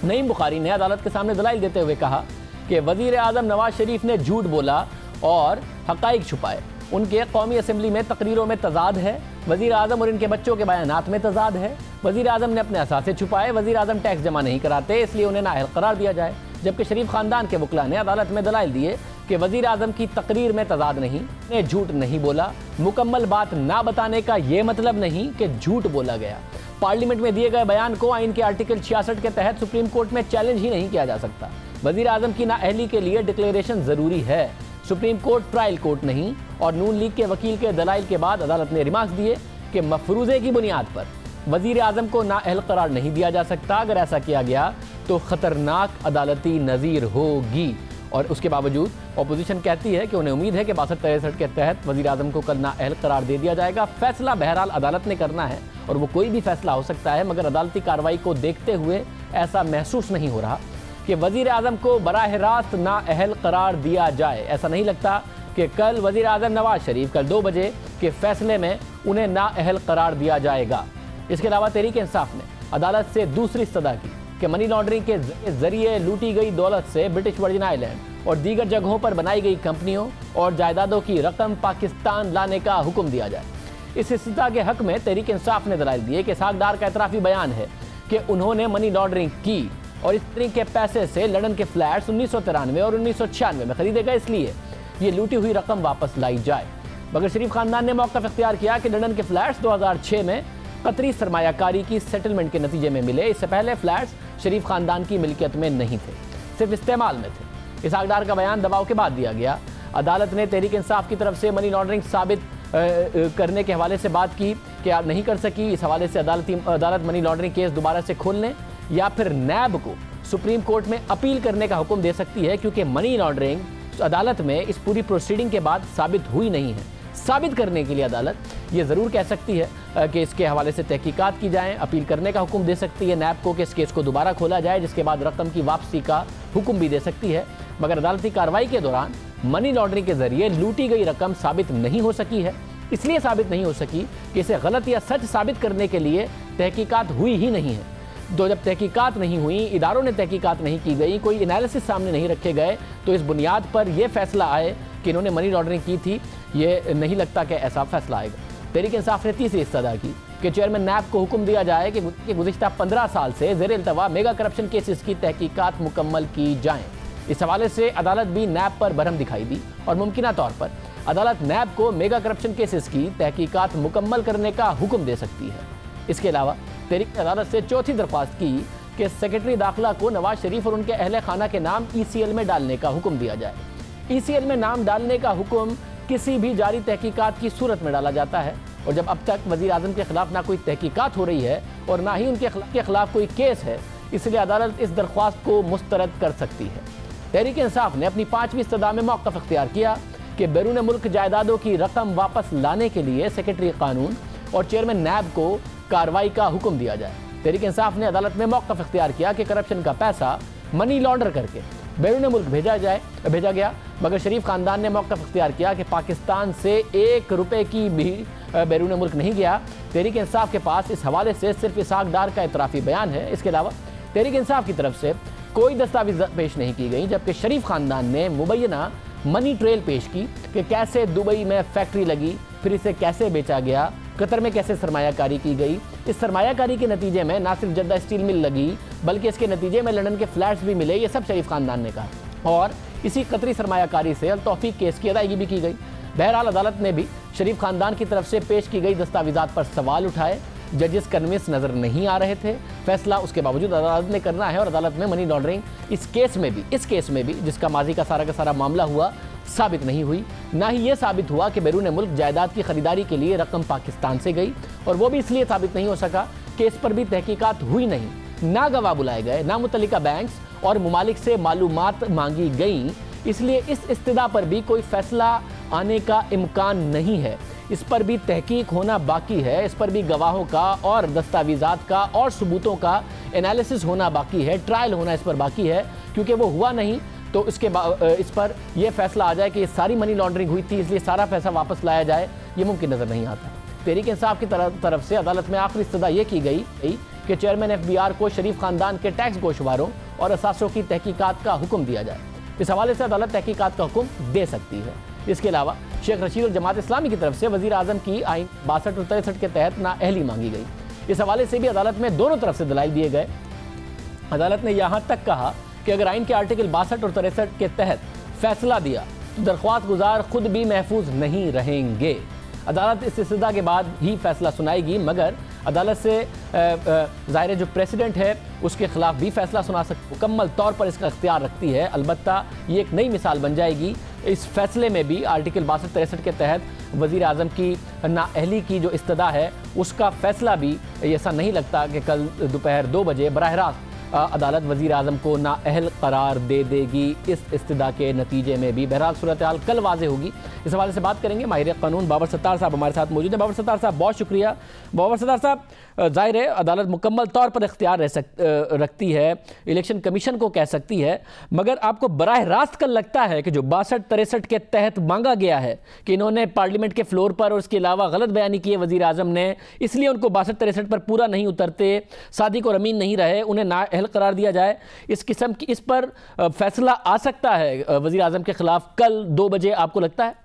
नईम बुखारी ने अदालत के सामने दलाइल देते हुए कहा कि वज़ीर आज़म नवाज शरीफ ने झूठ बोला और हक़ाइक़ छुपाए। उनके कौमी असम्बली में तकरीरों में तजाद है, वज़ीर आज़म और इनके बच्चों के बयानात में तजाद है। वज़ीर आज़म ने अपने असासे छुपाए, वज़ीर आज़म टैक्स जमा नहीं कराते, इसलिए उन्हें नाअहल करार दिया जाए। जबकि शरीफ ख़ानदान के वकला ने अदालत में दलाइल दिए कि वज़ीर आज़म की तकरीर में तजाद नहीं, ने झूठ नहीं बोला। मुकम्मल बात ना बताने का ये मतलब नहीं कि झूठ बोला गया। पार्लियामेंट में दिए गए बयान को आइन के आर्टिकल 66 के तहत सुप्रीम कोर्ट में चैलेंज ही नहीं किया जा सकता। वज़ीर आज़म की नाअहली के लिए डिक्लेरेशन ज़रूरी है। सुप्रीम कोर्ट ट्रायल कोर्ट नहीं। और नून लीग के वकील के दलाइल के बाद अदालत ने रिमार्क्स दिए कि मफरूज़े की बुनियाद पर वज़ीर आज़म को नाअहल करार नहीं दिया जा सकता। अगर ऐसा किया गया तो ख़तरनाक अदालती नज़ीर होगी। और उसके बावजूद अपोजिशन कहती है कि उन्हें उम्मीद है कि 62-63 के तहत वज़ीर आज़म को कल नाअहल करार दे दिया जाएगा। फैसला बहरहाल अदालत ने करना है और वो कोई भी फैसला हो सकता है, मगर अदालती कार्रवाई को देखते हुए ऐसा महसूस नहीं हो रहा कि वज़ीर आज़म को बराह रास्त नाअहल करार दिया जाए। ऐसा नहीं लगता कि कल वज़ीर आज़म नवाज शरीफ कल 2 बजे के फैसले में उन्हें नाअहल करार दिया जाएगा। इसके अलावा तहरीक इंसाफ ने अदालत से दूसरी सदा की कि मनी लॉन्ड्रिंग के जरिए लूटी गई दौलत से ब्रिटिश वर्जिन आइलैंड और दीगर जगहों पर बनाई गई कंपनियों और जायदादों की रकम पाकिस्तान लाने का हुक्म दिया जाए। इस इस्तिदा के हक में तहरीक इंसाफ ने दलाइल दिए कि इसहाक डार का एतराफ़ी बयान है कि उन्होंने मनी लॉन्ड्रिंग की और इस तरह के पैसे से लंदन के फ्लैट्स 1993 और 1996 में खरीदे गए, इसलिए ये लूटी हुई रकम वापस लाई जाए। मगर शरीफ खानदान ने मौक़िफ़ इख्तियार किया कि लंदन के फ्लैट्स 2006 में कतरी सरमायाकारी की सेटलमेंट के नतीजे में मिले। इससे पहले फ्लैट्स शरीफ खानदान की मिल्कियत में नहीं थे, सिर्फ इस्तेमाल में थे। इसहाक डार का बयान दबाव के बाद दिया गया। अदालत ने तहरीक इंसाफ की तरफ से मनी लॉन्ड्रिंग साबित करने के हवाले से बात की कि आप नहीं कर सकी। इस हवाले से अदालत मनी लॉन्ड्रिंग केस दोबारा से खोलने या फिर नैब को सुप्रीम कोर्ट में अपील करने का हुक्म दे सकती है, क्योंकि मनी लॉन्ड्रिंग अदालत में इस पूरी प्रोसीडिंग के बाद साबित हुई नहीं है। साबित करने के लिए अदालत ये ज़रूर कह सकती है कि इसके हवाले से तहकीकात की जाएँ, अपील करने का हुक्म दे सकती है नैब को कि इस केस को दोबारा खोला जाए, जिसके बाद रकम की वापसी का हुक्म भी दे सकती है। मगर अदालती कार्रवाई के दौरान मनी लॉन्ड्रिंग के जरिए लूटी गई रकम साबित नहीं हो सकी है। इसलिए साबित नहीं हो सकी कि इसे गलत या सच साबित करने के लिए तहकीकात हुई ही नहीं है। तो जब तहकीकात नहीं हुई, इदारों ने तहकीकात नहीं की गई, कोई एनालिसिस सामने नहीं रखे गए, तो इस बुनियाद पर यह फैसला आए कि इन्होंने मनी लॉन्ड्रिंग की थी, ये नहीं लगता कि ऐसा फैसला आएगा। तहरीक इंसाफ ने तीसरी इस्तदा की कि चेयरमैन नैब को हुक्म दिया जाए कि गुज़िश्ता 15 साल से ज़ेर इल्तवा मेगा करप्शन केसेस की तहकीकात मुकम्मल की जाएँ। इस हवाले से अदालत भी नैब पर बरहम दिखाई दी और मुमकिना तौर पर अदालत नैब को मेगा करप्शन केसेस की तहकीकात मुकम्मल करने का हुक्म दे सकती है। इसके अलावा तहरीक ने अदालत से चौथी दरख्वास्त की कि सेक्रेटरी दाखिला को नवाज शरीफ और उनके अहले खाना के नाम ECL में डालने का हुक्म दिया जाए। ECL में नाम डालने का हुक्म किसी भी जारी तहकीकात की सूरत में डाला जाता है, और जब अब तक वज़ीर आज़म के खिलाफ ना कोई तहकीकात हो रही है और ना ही उनके खिलाफ कोई केस है, इसलिए अदालत इस दरख्वास्त को मुस्तरद कर सकती है। तहरीक इंसाफ ने अपनी 5वीं इस्तदा में मौक़िफ़ इख्तियार किया कि बैरून मुल्क जायदादों की रकम वापस लाने के लिए सेक्रेटरी कानून और चेयरमैन नैब को कार्रवाई का हुक्म दिया जाए। तहरीक इंसाफ ने अदालत में मौक़िफ़ इख्तियार किया कि करप्शन का पैसा मनी लॉन्डर करके बैरून मुल्क भेजा गया, मगर शरीफ खानदान ने मौक़िफ़ इख्तियार किया कि पाकिस्तान से 1 रुपये की भी बैरून मुल्क नहीं गया। तहरीक इंसाफ के पास इस हवाले से सिर्फ इसहाक डार का एतराफ़ी बयान है। इसके अलावा तहरीक इंसाफ की तरफ से कोई दस्तावेज पेश नहीं की गई, जबकि शरीफ खानदान ने मुबैना मनी ट्रेल पेश की कि कैसे दुबई में फैक्ट्री लगी, फिर इसे कैसे बेचा गया, कतर में कैसे सरमायाकारी की गई। इस सरमायाकारी के नतीजे में ना सिर्फ जद्दा स्टील मिल लगी, बल्कि इसके नतीजे में लंदन के फ्लैट्स भी मिले। ये सब शरीफ खानदान ने कहा और इसी कतरी सरमायाकारी से तौफीक केस की अदायगी भी की गई। बहरहाल अदालत ने भी शरीफ खानदान की तरफ से पेश की गई दस्तावेजात पर सवाल उठाए। जजेस कन्विंस नज़र नहीं आ रहे थे। फैसला उसके बावजूद अदालत ने करना है और अदालत में मनी लॉन्ड्रिंग इस केस में भी जिसका माजी का सारा मामला हुआ, साबित नहीं हुई। ना ही ये साबित हुआ कि बैरून मुल्क जायदाद की खरीदारी के लिए रकम पाकिस्तान से गई, और वो भी इसलिए साबित नहीं हो सका कि इस पर भी तहकीकात हुई नहीं। ना गवाह बुलाए गए, ना मुतल्लिका बैंक्स और ममालिक से मालूमात मांगी गई, इसलिए इस इस्तदा पर भी कोई फैसला आने का इम्कान नहीं है। इस पर भी तहकीक होना बाकी है, इस पर भी गवाहों का और दस्तावेजात का और सबूतों का एनालिसिस होना बाकी है, ट्रायल होना इस पर बाकी है, क्योंकि वो हुआ नहीं तो इस पर यह फैसला आ जाए कि ये सारी मनी लॉन्ड्रिंग हुई थी, इसलिए सारा पैसा वापस लाया जाए, ये मुमकिन नज़र नहीं आता। तहरीक इंसाफ की तरफ से अदालत में आखिरी इस्तदा ये की गई कि चेयरमैन FBR को शरीफ खानदान के टैक्स गोशवारों और असासों की तहकीकात का हुक्म दिया जाए। इस हवाले से अदालत तहकीकात का हुक्म दे सकती है। इसके अलावा शेख रशीद और जमात इस्लामी की तरफ से वज़ीर आज़म की आइन 62 और 63 के तहत नाअहली मांगी गई। इस हवाले से भी अदालत में दोनों तरफ से दलाइल दिए गए। अदालत ने यहाँ तक कहा कि अगर आइन के आर्टिकल 62 और 63 के तहत फैसला दिया तो दरख्वास्त गुजार खुद भी महफूज नहीं रहेंगे। अदालत इस इस्तदा के बाद ही फैसला सुनाएगी, मगर अदालत से ज़ाहिर जो प्रेसिडेंट है उसके खिलाफ भी फैसला सुना सकती, मुकम्मल तौर पर इसका इख्तियार रखती है। अलबत्ता ये एक नई मिसाल बन जाएगी। इस फैसले में भी आर्टिकल 62-63 के तहत वज़ीर आज़म की नाअहली की जो इस्तदा है उसका फैसला भी ऐसा नहीं लगता कि कल दोपहर 2 बजे बराह रास्त अदालत वज़ीर आज़म को नाअहल करार दे देगी इस इस्तदा के नतीजे में भी। बहरहाल सूरत हाल कल वाज़ेह होगी। इस हवाले से बात करेंगे माहिर कानून बाबर सत्तार साहब हमारे साथ मौजूद हैं। बाबर सत्तार साहब बहुत शुक्रिया। बाबर सत्तार साहब, जाहिर है अदालत मुकम्मल तौर पर इख्तियार रखती है, इलेक्शन कमीशन को कह सकती है, मगर आपको बराह रास्त कल लगता है कि जो 62-63 के तहत मांगा गया है कि इन्होंने पार्लियामेंट के फ्लोर पर और उसके अलावा गलत बयानी की है वज़ीर आज़म ने, इसलिए उनको 62-63 पर पूरा नहीं उतरते, सादिक और अमीन नहीं रहे, उन्हें नाअहल करार दिया जाए, इस किस्म की इस पर फैसला आ सकता है वज़ीर आज़म के खिलाफ कल 2 बजे, आपको लगता है?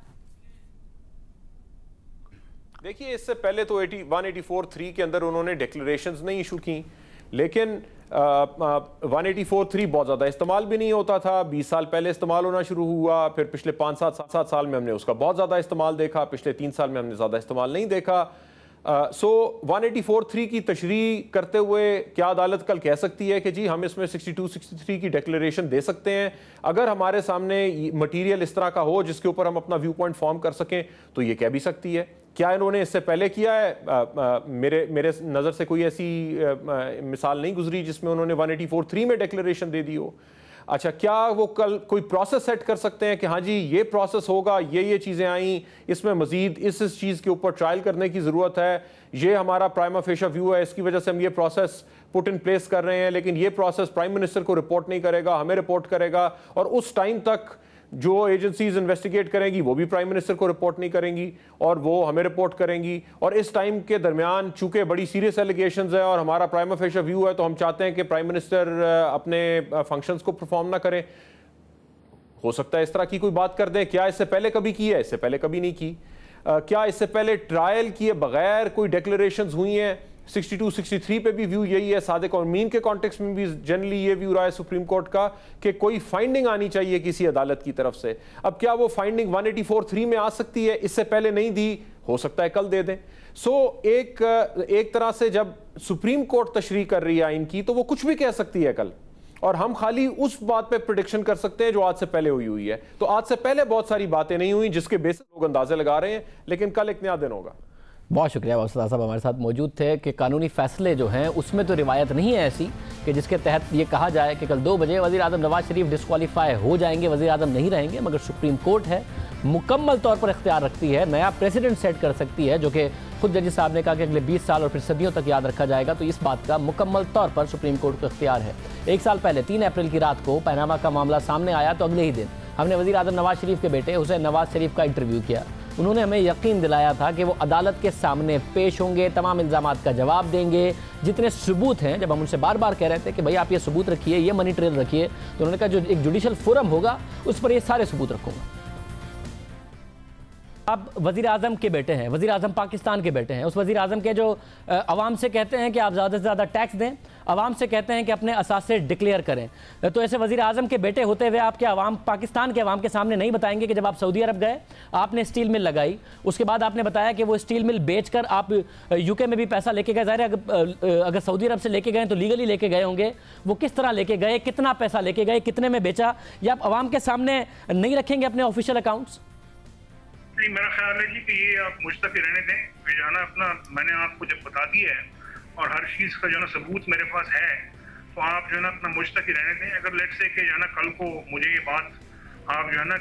देखिए, इससे पहले तो 184(3) के अंदर उन्होंने डिक्लेरेशंस नहीं इशू की, लेकिन 184(3) बहुत ज़्यादा इस्तेमाल भी नहीं होता था। 20 साल पहले इस्तेमाल होना शुरू हुआ, फिर पिछले 5-7 साल में हमने उसका बहुत ज़्यादा इस्तेमाल देखा, पिछले 3 साल में हमने ज़्यादा इस्तेमाल नहीं देखा। 184(3) की तशरीह करते हुए क्या अदालत कल कह सकती है कि जी हम इसमें 62-63 की डिक्लेरेशन दे सकते हैं? अगर हमारे सामने मटीरियल इस तरह का हो जिसके ऊपर हम अपना व्यू पॉइंट फॉर्म कर सकें तो ये कह भी सकती है। क्या इन्होंने इससे पहले किया है? मेरे नज़र से कोई ऐसी मिसाल नहीं गुजरी जिसमें उन्होंने 184(3) में डिक्लेरेशन दे दी हो। अच्छा, क्या वो कल कोई प्रोसेस सेट कर सकते हैं कि हाँ जी ये प्रोसेस होगा, ये चीज़ें आई, इसमें मजीद इस चीज़ के ऊपर ट्रायल करने की ज़रूरत है, ये हमारा प्राइमा फेशा व्यू है, इसकी वजह से हम ये प्रोसेस पुट इन प्लेस कर रहे हैं, लेकिन ये प्रोसेस प्राइम मिनिस्टर को रिपोर्ट नहीं करेगा, हमें रिपोर्ट करेगा, और उस टाइम तक जो एजेंसीज इन्वेस्टिगेट करेंगी वो भी प्राइम मिनिस्टर को रिपोर्ट नहीं करेंगी और वो हमें रिपोर्ट करेंगी, और इस टाइम के दरमियान चूंकि बड़ी सीरियस एलिगेशंस है और हमारा प्राइमा फेशा व्यू है, तो हम चाहते हैं कि प्राइम मिनिस्टर अपने फंक्शंस को परफॉर्म ना करें। हो सकता है इस तरह की कोई बात कर दें। क्या इससे पहले कभी की है? इससे पहले कभी नहीं की। क्या इससे पहले ट्रायल किए बगैर कोई डिक्लेरेशंस हुई हैं? 62-63 पे भी व्यू यही है, सादिक और अमीन के कॉन्टेक्स्ट में भी जनरली ये व्यू रहा है सुप्रीम कोर्ट का कि कोई फाइंडिंग आनी चाहिए किसी अदालत की तरफ से। अब क्या वो फाइंडिंग 184(3) में आ सकती है? इससे पहले नहीं दी, हो सकता है कल दे दें। एक तरह से जब सुप्रीम कोर्ट तशरीह कर रही है आइन की, तो वो कुछ भी कह सकती है कल, और हम खाली उस बात पे प्रेडिक्शन कर सकते हैं जो आज से पहले हुई है। तो आज से पहले बहुत सारी बातें नहीं हुई जिसके बेसिस लोग अंदाजे लगा रहे हैं, लेकिन कल एक नया दिन होगा। बहुत शुक्रिया वसीम साहब हमारे साथ मौजूद थे कि कानूनी फैसले जो हैं उसमें तो रिवायत नहीं है ऐसी कि जिसके तहत ये कहा जाए कि कल 2 बजे वज़ीर आज़म नवाज शरीफ डिस्क्वालीफाई हो जाएंगे, वज़ीर आज़म नहीं रहेंगे, मगर सुप्रीम कोर्ट है मुकम्मल तौर पर इख्तियार रखती है, नया प्रेसिडेंट सेट कर सकती है, जो कि खुद जज साहब ने कहा कि अगले 20 साल और फिर सदियों तक याद रखा जाएगा। तो इस बात का मुकम्मल तौर पर सुप्रीम कोर्ट को इख्तियार है। 1 साल पहले 3 अप्रैल की रात को पनामा का मामला सामने आया, तो अगले ही दिन हमने वज़ीर आज़म नवाज शरीफ के बेटे हुसैन नवाज शरीफ का इंटरव्यू किया। उन्होंने हमें यकीन दिलाया था कि वो अदालत के सामने पेश होंगे, तमाम इल्ज़ामात का जवाब देंगे, जितने सबूत हैं। जब हम उनसे बार बार कह रहे थे कि भाई आप ये सबूत रखिए, ये मनी ट्रेल रखिए, तो उन्होंने कहा जो एक जुडिशल फोरम होगा उस पर ये सारे सबूत रखूँगा। आप वज़ीर आज़म के बेटे हैं, वज़ीर आज़म पाकिस्तान के बेटे हैं, उस वज़ीर आज़म के जो अवाम से कहते हैं कि आप ज़्यादा से ज़्यादा टैक्स दें, अवाम से कहते हैं कि अपने असासे डिक्लेयर करें, तो ऐसे वज़ीर आज़म के बेटे होते हुए आपके अवाम, पाकिस्तान के अवाम के सामने नहीं बताएंगे कि जब आप सऊदी अरब गए आपने स्टील मिल लगाई, उसके बाद आपने बताया कि वो स्टील मिल बेचकर आप यूके में भी पैसा लेके गए। ज़ाहिर है अगर सऊदी अरब से लेके गए तो लीगली लेके गए होंगे, वो किस तरह लेके गए, कितना पैसा लेके गए, कितने में बेचा, या आप अवाम के सामने नहीं रखेंगे अपने ऑफिशियल अकाउंट्स? नहीं, मेरा ख्याल है जी कि ये आप मुझ तक ही रहने दें। जो है ना अपना मैंने आपको जब बता दिया है और हर चीज़ का जो है ना सबूत मेरे पास है, तो आप जो है ना अपना मुझ तक ही रहने दें। अगर लेट से कि जो है ना कल को मुझे ये बात आप जो है ना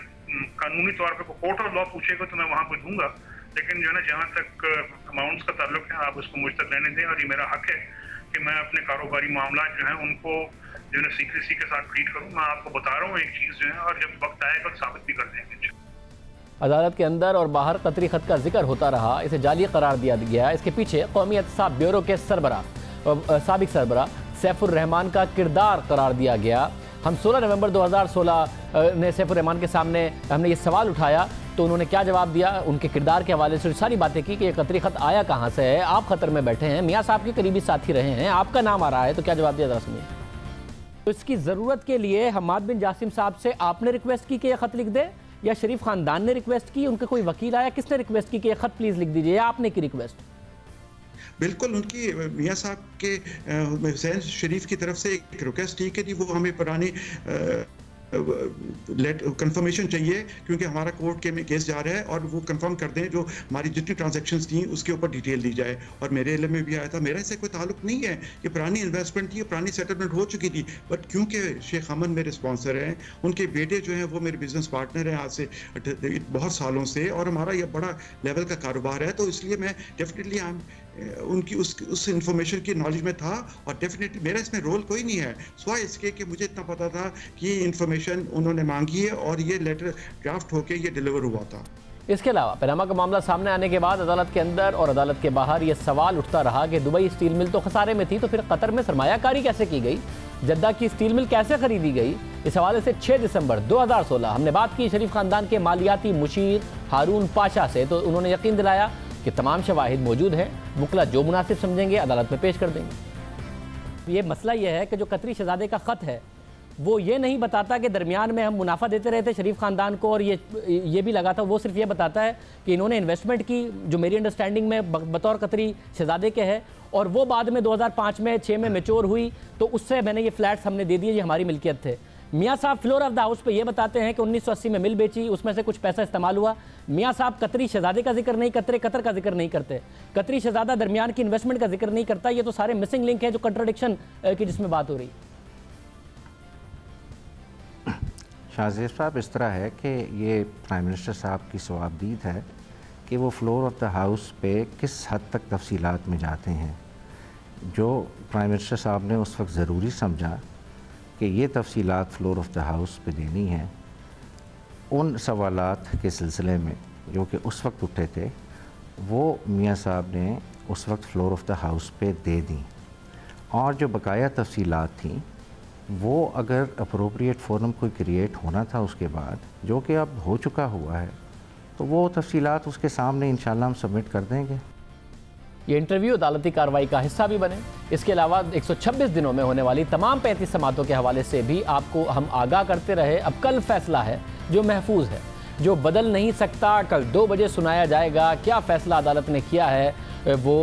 कानूनी तौर पे कोर्ट ऑफ लॉ पूछेगा तो मैं वहाँ पर दूंगा, लेकिन जो है ना जहाँ तक अमाउंट्स का ताल्लुक है आप उसको मुझ तक रहने दें। और ये मेरा हक है कि मैं अपने कारोबारी मामला जो है उनको जो है ना सीक्रेसी के साथ ट्रीट करूँ। मैं आपको बता रहा हूँ एक चीज़ जो है, और जब वक्त आएगा तो साबित भी कर देंगे। अदालत के अंदर और बाहर कतरी खत का जिक्र होता रहा, इसे जाली करार दिया गया। इसके पीछे कौमी एहतसाब ब्यूरो के साबिक सरबरा सैफुर रहमान का किरदार करार दिया गया। हम 16 नवंबर 2016 ने सैफुर रहमान के सामने हमने ये सवाल उठाया, तो उन्होंने क्या जवाब दिया, उनके किरदार के हवाले से सारी बातें की कि ये कतरी खत आया कहाँ से है, आप खतर में बैठे हैं, मियाँ साहब के करीबी साथी रहे हैं, आपका नाम आ रहा है, तो क्या जवाब दिया? जरा सुनिए। तो इसकी ज़रूरत के लिए हम्माद बिन जासिम साहब से आपने रिक्वेस्ट की कि यह खत लिख दे, या शरीफ खानदान ने रिक्वेस्ट की, उनका कोई वकील आया, किसने रिक्वेस्ट की कि ये खत प्लीज लिख दीजिए, या आपने की रिक्वेस्ट? बिल्कुल उनकी मियाँ साहब के हुसैन शरीफ की तरफ से एक रिक्वेस्ट थी कि वो हमें पुरानी कंफर्मेशन चाहिए, क्योंकि हमारा कोर्ट के में केस जा रहा है, और वो कंफर्म कर दें जो हमारी जितनी ट्रांजैक्शंस थी उसके ऊपर डिटेल दी जाए। और मेरे इल्म में भी आया था, मेरा इससे कोई ताल्लुक नहीं है, ये पुरानी इन्वेस्टमेंट थी, पुरानी सेटलमेंट हो चुकी थी, बट क्योंकि शेख हमद मेरे स्पॉन्सर हैं, उनके बेटे जो हैं वो मेरे बिजनेस पार्टनर हैं आज से बहुत सालों से, और हमारा ये बड़ा लेवल का कारोबार है, तो इसलिए मैं डेफिनेटली उनकी उस इंफॉर्मेशन की नॉलेज में था, और डेफिनेटली मेरा इसमें रोल कोई नहीं है, सिवाय इसके कि मुझे इतना पता था कि ये इंफॉर्मेशन उन्होंने मांगी है और ये लेटर ड्राफ्ट होके ये डिलीवर हुआ था। इसके अलावा पनामा का मामला सामने आने के बाद अदालत के अंदर और अदालत के बाहर ये सवाल उठता रहा कि दुबई स्टील मिल तो खसारे में थी, तो फिर कतर में सरमायाकारी कैसे की गई, जद्दा की स्टील मिल कैसे खरीदी गई। इस हवाले से 6 दिसंबर 2016 हमने बात की शरीफ खानदान के मालियाती मुशीर हारून पाशा से, तो उन्होंने यकीन दिलाया कि तमाम शवाहिद मौजूद हैं, वकला जो मुनासिब समझेंगे अदालत में पेश कर देंगे। ये मसला ये है कि जो कतरी शहजादे का ख़त है वो ये नहीं बताता कि दरमियान में हम मुनाफा देते रहे थे शरीफ ख़ानदान को, और ये भी लगा था, वो सिर्फ ये बताता है कि इन्होंने इन्वेस्टमेंट की जो मेरी अंडरस्टैंडिंग में बतौर कतरी शहजादे के है, और वो बाद में 2005 में 6 में मैच्योर हुई, तो उससे मैंने ये फ्लैट्स हमने दे दिए, ये हमारी मिल्कियत थे। मियाँ साहब फ्लोर ऑफ द हाउस पे ये बताते हैं कि 1980 में मिल बेची, उसमें से कुछ पैसा इस्तेमाल हुआ। मियाँ साहब कतरी शहजादे का जिक्र नहीं करते, कतर का जिक्र नहीं करते, कतरी शहजादा दरमियान की इन्वेस्टमेंट का जिक्र नहीं करता। ये तो सारे मिसिंग लिंक है जो कंट्राडिक्शन की जिसमें बात हो रही। शाहजेब साहब, इस तरह है कि ये प्राइम मिनिस्टर साहब की सवाबदीद है कि वो फ्लोर ऑफ द हाउस पे किस हद तक तफसीलात में जाते हैं। जो प्राइम मिनिस्टर साहब ने उस वक्त ज़रूरी समझा कि ये तफसीलात फ्लोर ऑफ द हाउस पे देनी है, उन सवालात के सिलसिले में जो कि उस वक्त उठे थे, वो मियाँ साहब ने उस वक्त फ्लोर ऑफ द हाउस पे दे दी, और जो बकाया तफसीलात थी वो अगर अप्रोप्रिएट फोरम कोई क्रिएट होना था उसके बाद, जो कि अब हो चुका हुआ है, तो वो तफसीलात उसके सामने इंशाल्लाह हम सबमिट कर देंगे। ये इंटरव्यू अदालती कार्रवाई का हिस्सा भी बने। इसके अलावा 126 दिनों में होने वाली तमाम 35 समातों के हवाले से भी आपको हम आगाह करते रहे। अब कल फैसला है जो महफूज है, जो बदल नहीं सकता। कल 2 बजे सुनाया जाएगा। क्या फैसला अदालत ने किया है वो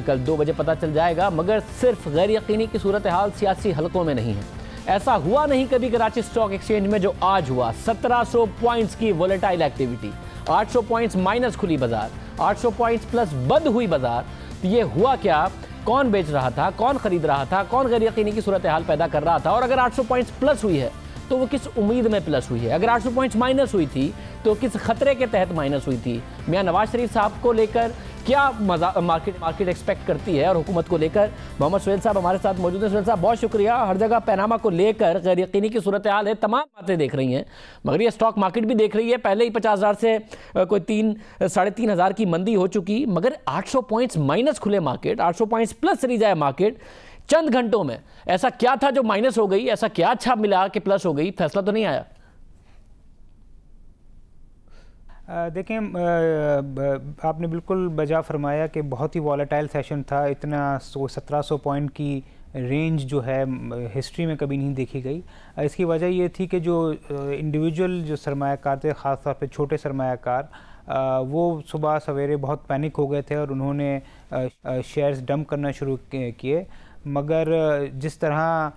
कल 2 बजे पता चल जाएगा, मगर सिर्फ गैर यकीनी की सूरत हाल सियासी हलकों में नहीं है। ऐसा हुआ नहीं कभी कराची स्टॉक एक्सचेंज में जो आज हुआ। 1700 पॉइंट्स की वोलेटाइल एक्टिविटी, 800 पॉइंट्स माइनस खुली बाजार, 800 पॉइंट्स प्लस बंद हुई बाजार। तो ये हुआ क्या, कौन बेच रहा था, कौन खरीद रहा था, कौन गैर यकीनी की सूरत हाल पैदा कर रहा था, और अगर 800 पॉइंट्स प्लस हुई है तो वो किस उम्मीद में प्लस हुई है, अगर 800 पॉइंट्स माइनस हुई थी तो किस खतरे के तहत माइनस हुई थी। मियां नवाज शरीफ साहब को लेकर क्या मार्केट एक्सपेक्ट करती है, और हुकूमत को लेकर मोहम्मद सुहेल साहब हमारे साथ मौजूद हैं। सुहेल साहब बहुत शुक्रिया। हर जगह पनामा को लेकर गैर यकीनी की सूरत हाल है, तमाम बातें देख रही हैं, मगर ये स्टॉक मार्केट भी देख रही है। पहले ही 50,000 से कोई 3,500 की मंदी हो चुकी, मगर 800 पॉइंट्स माइनस खुले मार्केट, 800 पॉइंट्स प्लस चली जाए मार्केट चंद घंटों में। ऐसा क्या था जो माइनस हो गई, ऐसा क्या अच्छा मिला कि प्लस हो गई? फैसला तो नहीं आया। देखें, आपने बिल्कुल बजा फरमाया कि बहुत ही वॉलेटाइल सेशन था। इतना 1700 पॉइंट की रेंज जो है हिस्ट्री में कभी नहीं देखी गई। इसकी वजह ये थी कि जो इंडिविजुअल जो सरमायाकार थे, ख़ास तौर पे छोटे सरमायाकार, वो सुबह सवेरे बहुत पैनिक हो गए थे और उन्होंने शेयर्स डंप करना शुरू किए। मगर जिस तरह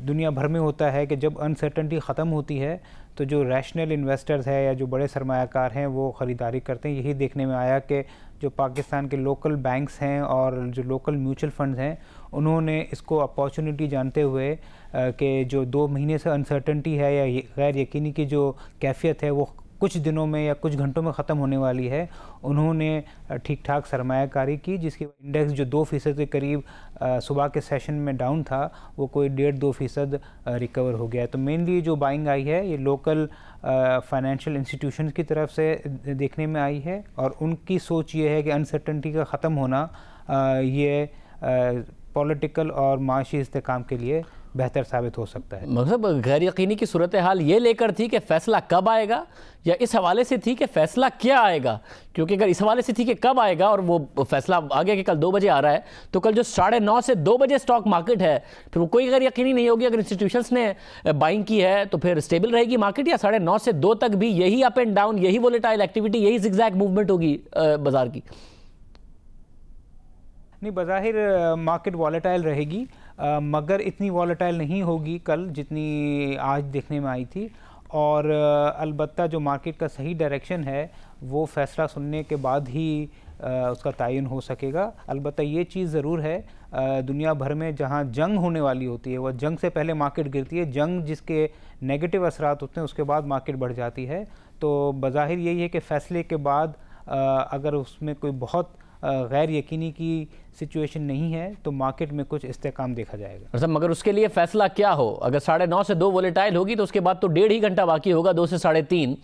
दुनिया भर में होता है कि जब अनसर्टेनिटी ख़त्म होती है तो जो रैशनल इन्वेस्टर्स है या जो बड़े सरमायाकार हैं वो ख़रीदारी करते हैं। यही देखने में आया कि जो पाकिस्तान के लोकल बैंक्स हैं और जो लोकल म्यूचुअल फंड्स हैं, उन्होंने इसको अपॉर्चुनिटी जानते हुए कि जो 2 महीने से अनसर्टेनिटी है या गैर यकीनी की जो कैफियत है वो कुछ दिनों में या कुछ घंटों में ख़त्म होने वाली है, उन्होंने ठीक ठाक सरमायाकारी की, जिसकी इंडेक्स जो 2% के करीब सुबह के सेशन में डाउन था वो कोई 1.5-2% रिकवर हो गया। तो मेनली जो बाइंग आई है ये लोकल फाइनेंशियल इंस्टीट्यूशंस की तरफ से देखने में आई है, और उनकी सोच ये है कि अनसर्टेनिटी का ख़त्म होना ये पॉलिटिकल और माशी इस्तेकाम के लिए बेहतर साबित हो सकता है। मतलब गैर यकीनी की सूरत हाल ये लेकर थी कि फ़ैसला कब आएगा, या इस हवाले से थी कि फ़ैसला क्या आएगा? क्योंकि अगर इस हवाले से थी कि कब आएगा और वो फ़ैसला आ गया कि कल 2 बजे आ रहा है, तो कल जो 9:30 से 2 बजे स्टॉक मार्केट है फिर वो कोई गैर यकीनी नहीं होगी। अगर इंस्टीट्यूशंस ने बाइंग की है तो फिर स्टेबल रहेगी मार्केट, या 9:30 से 2 तक भी यही अप एंड डाउन, यही वोलेटाइल एक्टिविटी, यही जिगजैग मूवमेंट होगी बाजार की? नहीं, बज़ाहिर मार्केट वॉलेटाइल रहेगी, मगर इतनी वॉलेटाइल नहीं होगी कल जितनी आज देखने में आई थी। और अलबत्ता जो मार्केट का सही डायरेक्शन है वो फ़ैसला सुनने के बाद ही उसका तयन हो सकेगा। अलबत्ता ये चीज़ ज़रूर है, दुनिया भर में जहाँ जंग होने वाली होती है वह जंग से पहले मार्केट गिरती है, जंग जिसके नेगेटिव असरात होते हैं उसके बाद मार्केट बढ़ जाती है। तो बज़ाहिर यही है कि फ़ैसले के बाद अगर उसमें कोई बहुत गैर यकीनी की सिचुएशन नहीं है तो मार्केट में कुछ इस्तेकाम देखा जाएगा। मतलब मगर उसके लिए फ़ैसला क्या हो? अगर 9:30 से 2 वोलेटाइल होगी तो उसके बाद तो 1.5 ही घंटा बाकी होगा, 2 से 3:30।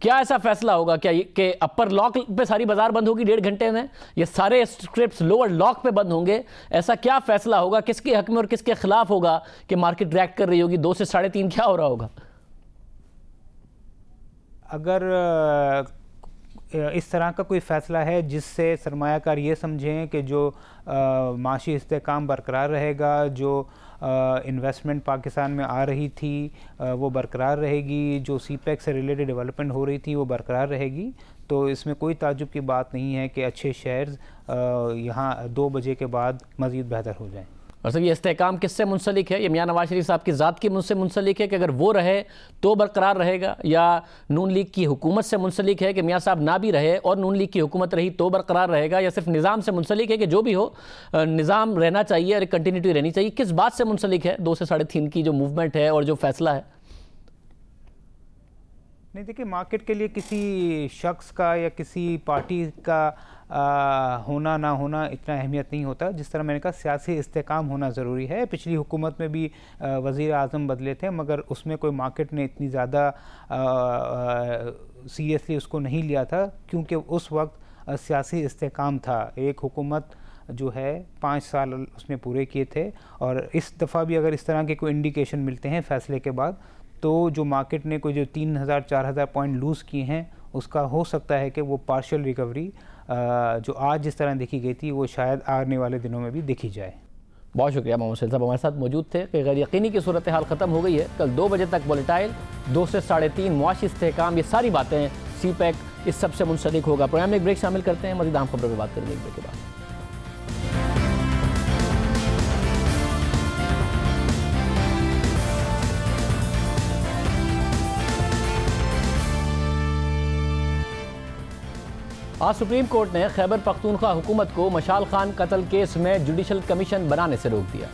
क्या ऐसा फैसला होगा क्या कि अपर लॉक पे सारी बाजार बंद होगी 1.5 घंटे में, ये सारे स्क्रिप्ट्स लोअर लॉक पे बंद होंगे? ऐसा क्या फैसला होगा, किसके हक में और किसके खिलाफ होगा कि मार्केट रिएक्ट कर रही होगी? 2 से 3:30 क्या हो रहा होगा? अगर इस तरह का कोई फ़ैसला है जिससे सरमायाकार ये समझें कि जो माशी इस्तेकाम बरकरार रहेगा, जो इन्वेस्टमेंट पाकिस्तान में आ रही थी वो बरकरार रहेगी, जो सीपेक से रिलेटेड डेवलपमेंट हो रही थी वो बरकरार रहेगी, तो इसमें कोई ताज्जुब की बात नहीं है कि अच्छे शेयर्स यहाँ 2 बजे के बाद मज़ीद बेहतर हो जाएँ। और सर ये इस्तेकाम किससे मुंसलिक है? ये मियां नवाज शरीफ साहब की ज़ात की मुझसे मुंसलिक है कि अगर वो रहे तो बरकरार रहेगा, या नून लीग की हुकूमत से मुंसलिक है कि मियां साहब ना भी रहे और नून लीग की हुकूमत रही तो बरकरार रहेगा, या सिर्फ निज़ाम से मुंसलिक है कि जो भी हो निज़ाम रहना चाहिए और कंटिन्यूटी रहनी चाहिए? किस बात से मुंसलिक है 2 से 3:30 की जो मूवमेंट है और जो फैसला है? नहीं, देखिए, मार्केट के लिए किसी शख्स का या किसी पार्टी का होना ना होना इतना अहमियत नहीं होता। जिस तरह मैंने कहा, सियासी इस्तेकाम होना ज़रूरी है। पिछली हुकूमत में भी वज़ीर आज़म बदले थे मगर उसमें कोई मार्केट ने इतनी ज़्यादा सीरियसली उसको नहीं लिया था क्योंकि उस वक्त सियासी इस्तेकाम था। एक हुकूमत जो है 5 साल उसने पूरे किए थे, और इस दफ़ा भी अगर इस तरह के कोई इंडिकेशन मिलते हैं फ़ैसले के बाद तो जो मार्केट ने कोई जो 3000-4000 पॉइंट लूज़ किए हैं उसका हो सकता है कि वो पार्शियल रिकवरी जो आज जिस तरह देखी गई थी वो शायद आने वाले दिनों में भी देखी जाए। बहुत शुक्रिया मोहम्मद सैयद साहब हमारे साथ मौजूद थे कि गैर यकीनी की सूरत हाल ख़त्म हो गई है। कल 2 बजे तक वोलेटाइल, 2 से 3:30 मुआशी इस्तेहकाम, ये सारी बातें सीपैक इस सब से मुंसलिक होगा। प्रोग्राम में एक ब्रेक शामिल करते हैं, मज़ीद अहम खबरों पर बात करेंगे एक ब्रेक के बाद। आज सुप्रीम कोर्ट ने खैबर पख्तूनख्वा हुकूमत को मशाल खान कत्ल केस में जुडिशल कमीशन बनाने से रोक दिया।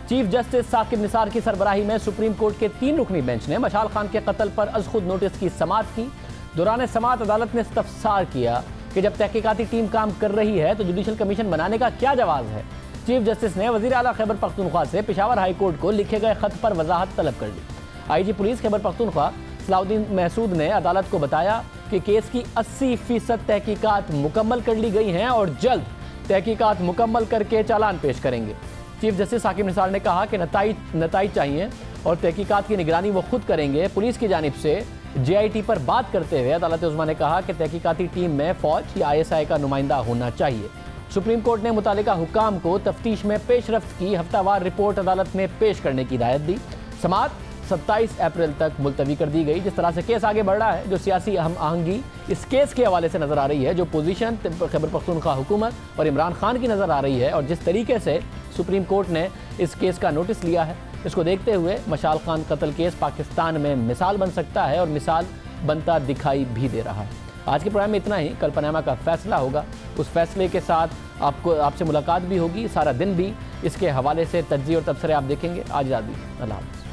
चीफ जस्टिस साकिब निसार की सरबराही में सुप्रीम कोर्ट के 3 रुकनी बेंच ने मशाल खान के कत्ल पर अज खुद नोटिस की समाअत की। दौरान समाअत अदालत ने इस्तफसार किया कि जब तहकीकाती टीम काम कर रही है तो जुडिशल कमीशन बनाने का क्या जवाब है। चीफ जस्टिस ने वज़ीर आला खैबर पख्तूनख्वा से पेशावर हाई कोर्ट को लिखे गए खत पर वजाहत तलब कर ली। IG पुलिस खैबर पख्तूनख्वा सलाउद्दीन महसूद ने अदालत को बताया कि केस की 80% तहकीकात मुकम्मल कर ली गई हैं और जल्द तहकीकात मुकम्मल करके चालान पेश करेंगे। चीफ जस्टिस साकिब निसार ने कहा कि नताइज चाहिए और तहकीकात की निगरानी वो खुद करेंगे। पुलिस की जानिब से JIT पर बात करते हुए अदालत उज़्मा ने कहा कि तहकीकाती टीम में फ़ौज या ISI का नुमाइंदा होना चाहिए। सुप्रीम कोर्ट ने मुतालिका हुक्काम को तफ्तीश में पेशरफ्त की हफ्तावार रिपोर्ट अदालत में पेश करने की हिदायत दी। समाअत 27 अप्रैल तक मुलतवी कर दी गई। जिस तरह से केस आगे बढ़ रहा है, जो सियासी अहम आहंगी इस केस के हवाले से नज़र आ रही है, जो पोजीशन खैबर पख्तूनख्वा हुकूमत और इमरान खान की नज़र आ रही है, और जिस तरीके से सुप्रीम कोर्ट ने इस केस का नोटिस लिया है, इसको देखते हुए मशाल खान कत्ल केस पाकिस्तान में मिसाल बन सकता है और मिसाल बनता दिखाई भी दे रहा है। आज के प्रोग्राम में इतना ही। कल पनामा का फैसला होगा, उस फैसले के साथ आपसे मुलाकात भी होगी, सारा दिन भी इसके हवाले से तज्ज़िया और तबसरे आप देखेंगे। आज आज़ादी, अल्लाह हाफ़िज़।